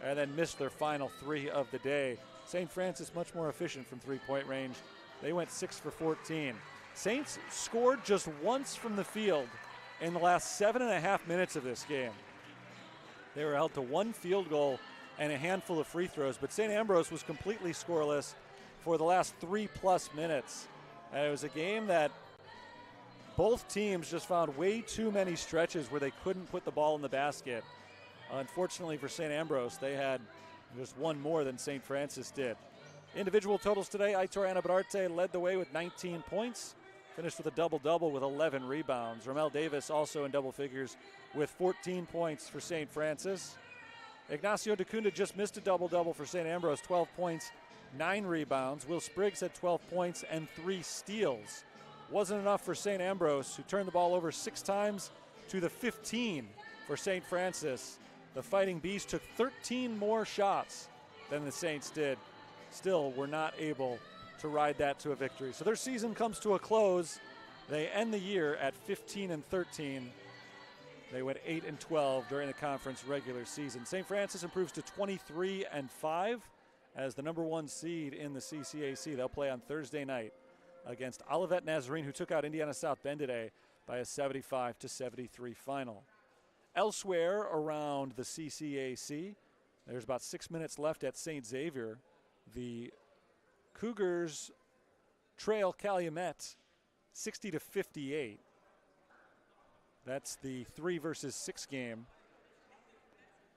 And then missed their final 3 of the day. St. Francis much more efficient from 3-point range. They went 6 for 14. Saints scored just once from the field in the last 7.5 minutes of this game. They were held to 1 field goal and a handful of free throws, but St. Ambrose was completely scoreless for the last 3+ minutes. And it was a game that both teams just found way too many stretches where they couldn't put the ball in the basket. Unfortunately for St. Ambrose, they had just 1 more than St. Francis did. Individual totals today, Aitor Anabarate led the way with 19 points. finished with a double-double with 11 rebounds. Ramel Davis also in double figures with 14 points for St. Francis. Ignacio Dacunda just missed a double-double for St. Ambrose, 12 points, 9 rebounds. Will Spriggs had 12 points and 3 steals. Wasn't enough for St. Ambrose, who turned the ball over 6 times to the 15 for St. Francis. The Fighting Bees took 13 more shots than the Saints did. Still were not able to ride that to a victory. So their season comes to a close. They end the year at 15-13. They went 8-12 during the conference regular season. St. Francis improves to 23-5 as the number 1 seed in the CCAC. They'll play on Thursday night against Olivet Nazarene, who took out Indiana South Bend today by a 75-73 final. Elsewhere around the CCAC, there's about 6 minutes left at St. Xavier. The Cougars trail Calumet 60-58. That's the 3 versus 6 game.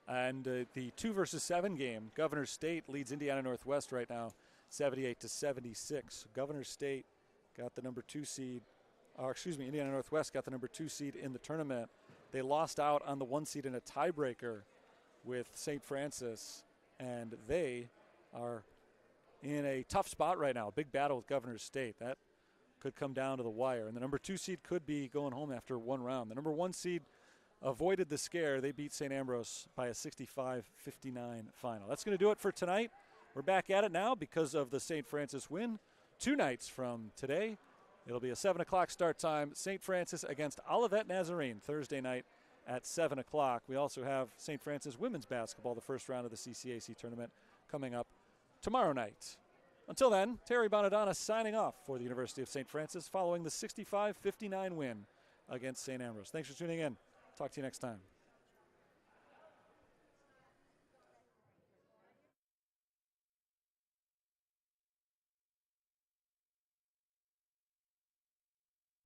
And the 2 versus 7 game, Governor State leads Indiana Northwest right now 78-76. Governor State got the number 2 seed, Indiana Northwest got the number 2 seed in the tournament. They lost out on the 1 seed in a tiebreaker with St. Francis, and they are in a tough spot right now. Big battle with Governor State. That could come down to the wire. And the number 2 seed could be going home after 1 round. The number 1 seed avoided the scare. They beat St. Ambrose by a 65-59 final. That's going to do it for tonight. We're back at it now because of the St. Francis win. 2 nights from today. It'll be a 7 o'clock start time. St. Francis against Olivet Nazarene Thursday night at 7 o'clock. We also have St. Francis women's basketball, the first round of the CCAC tournament, coming up tomorrow night. Until then, Terry Bonadonna signing off for the University of St. Francis following the 65-59 win against St. Ambrose. Thanks for tuning in. Talk to you next time.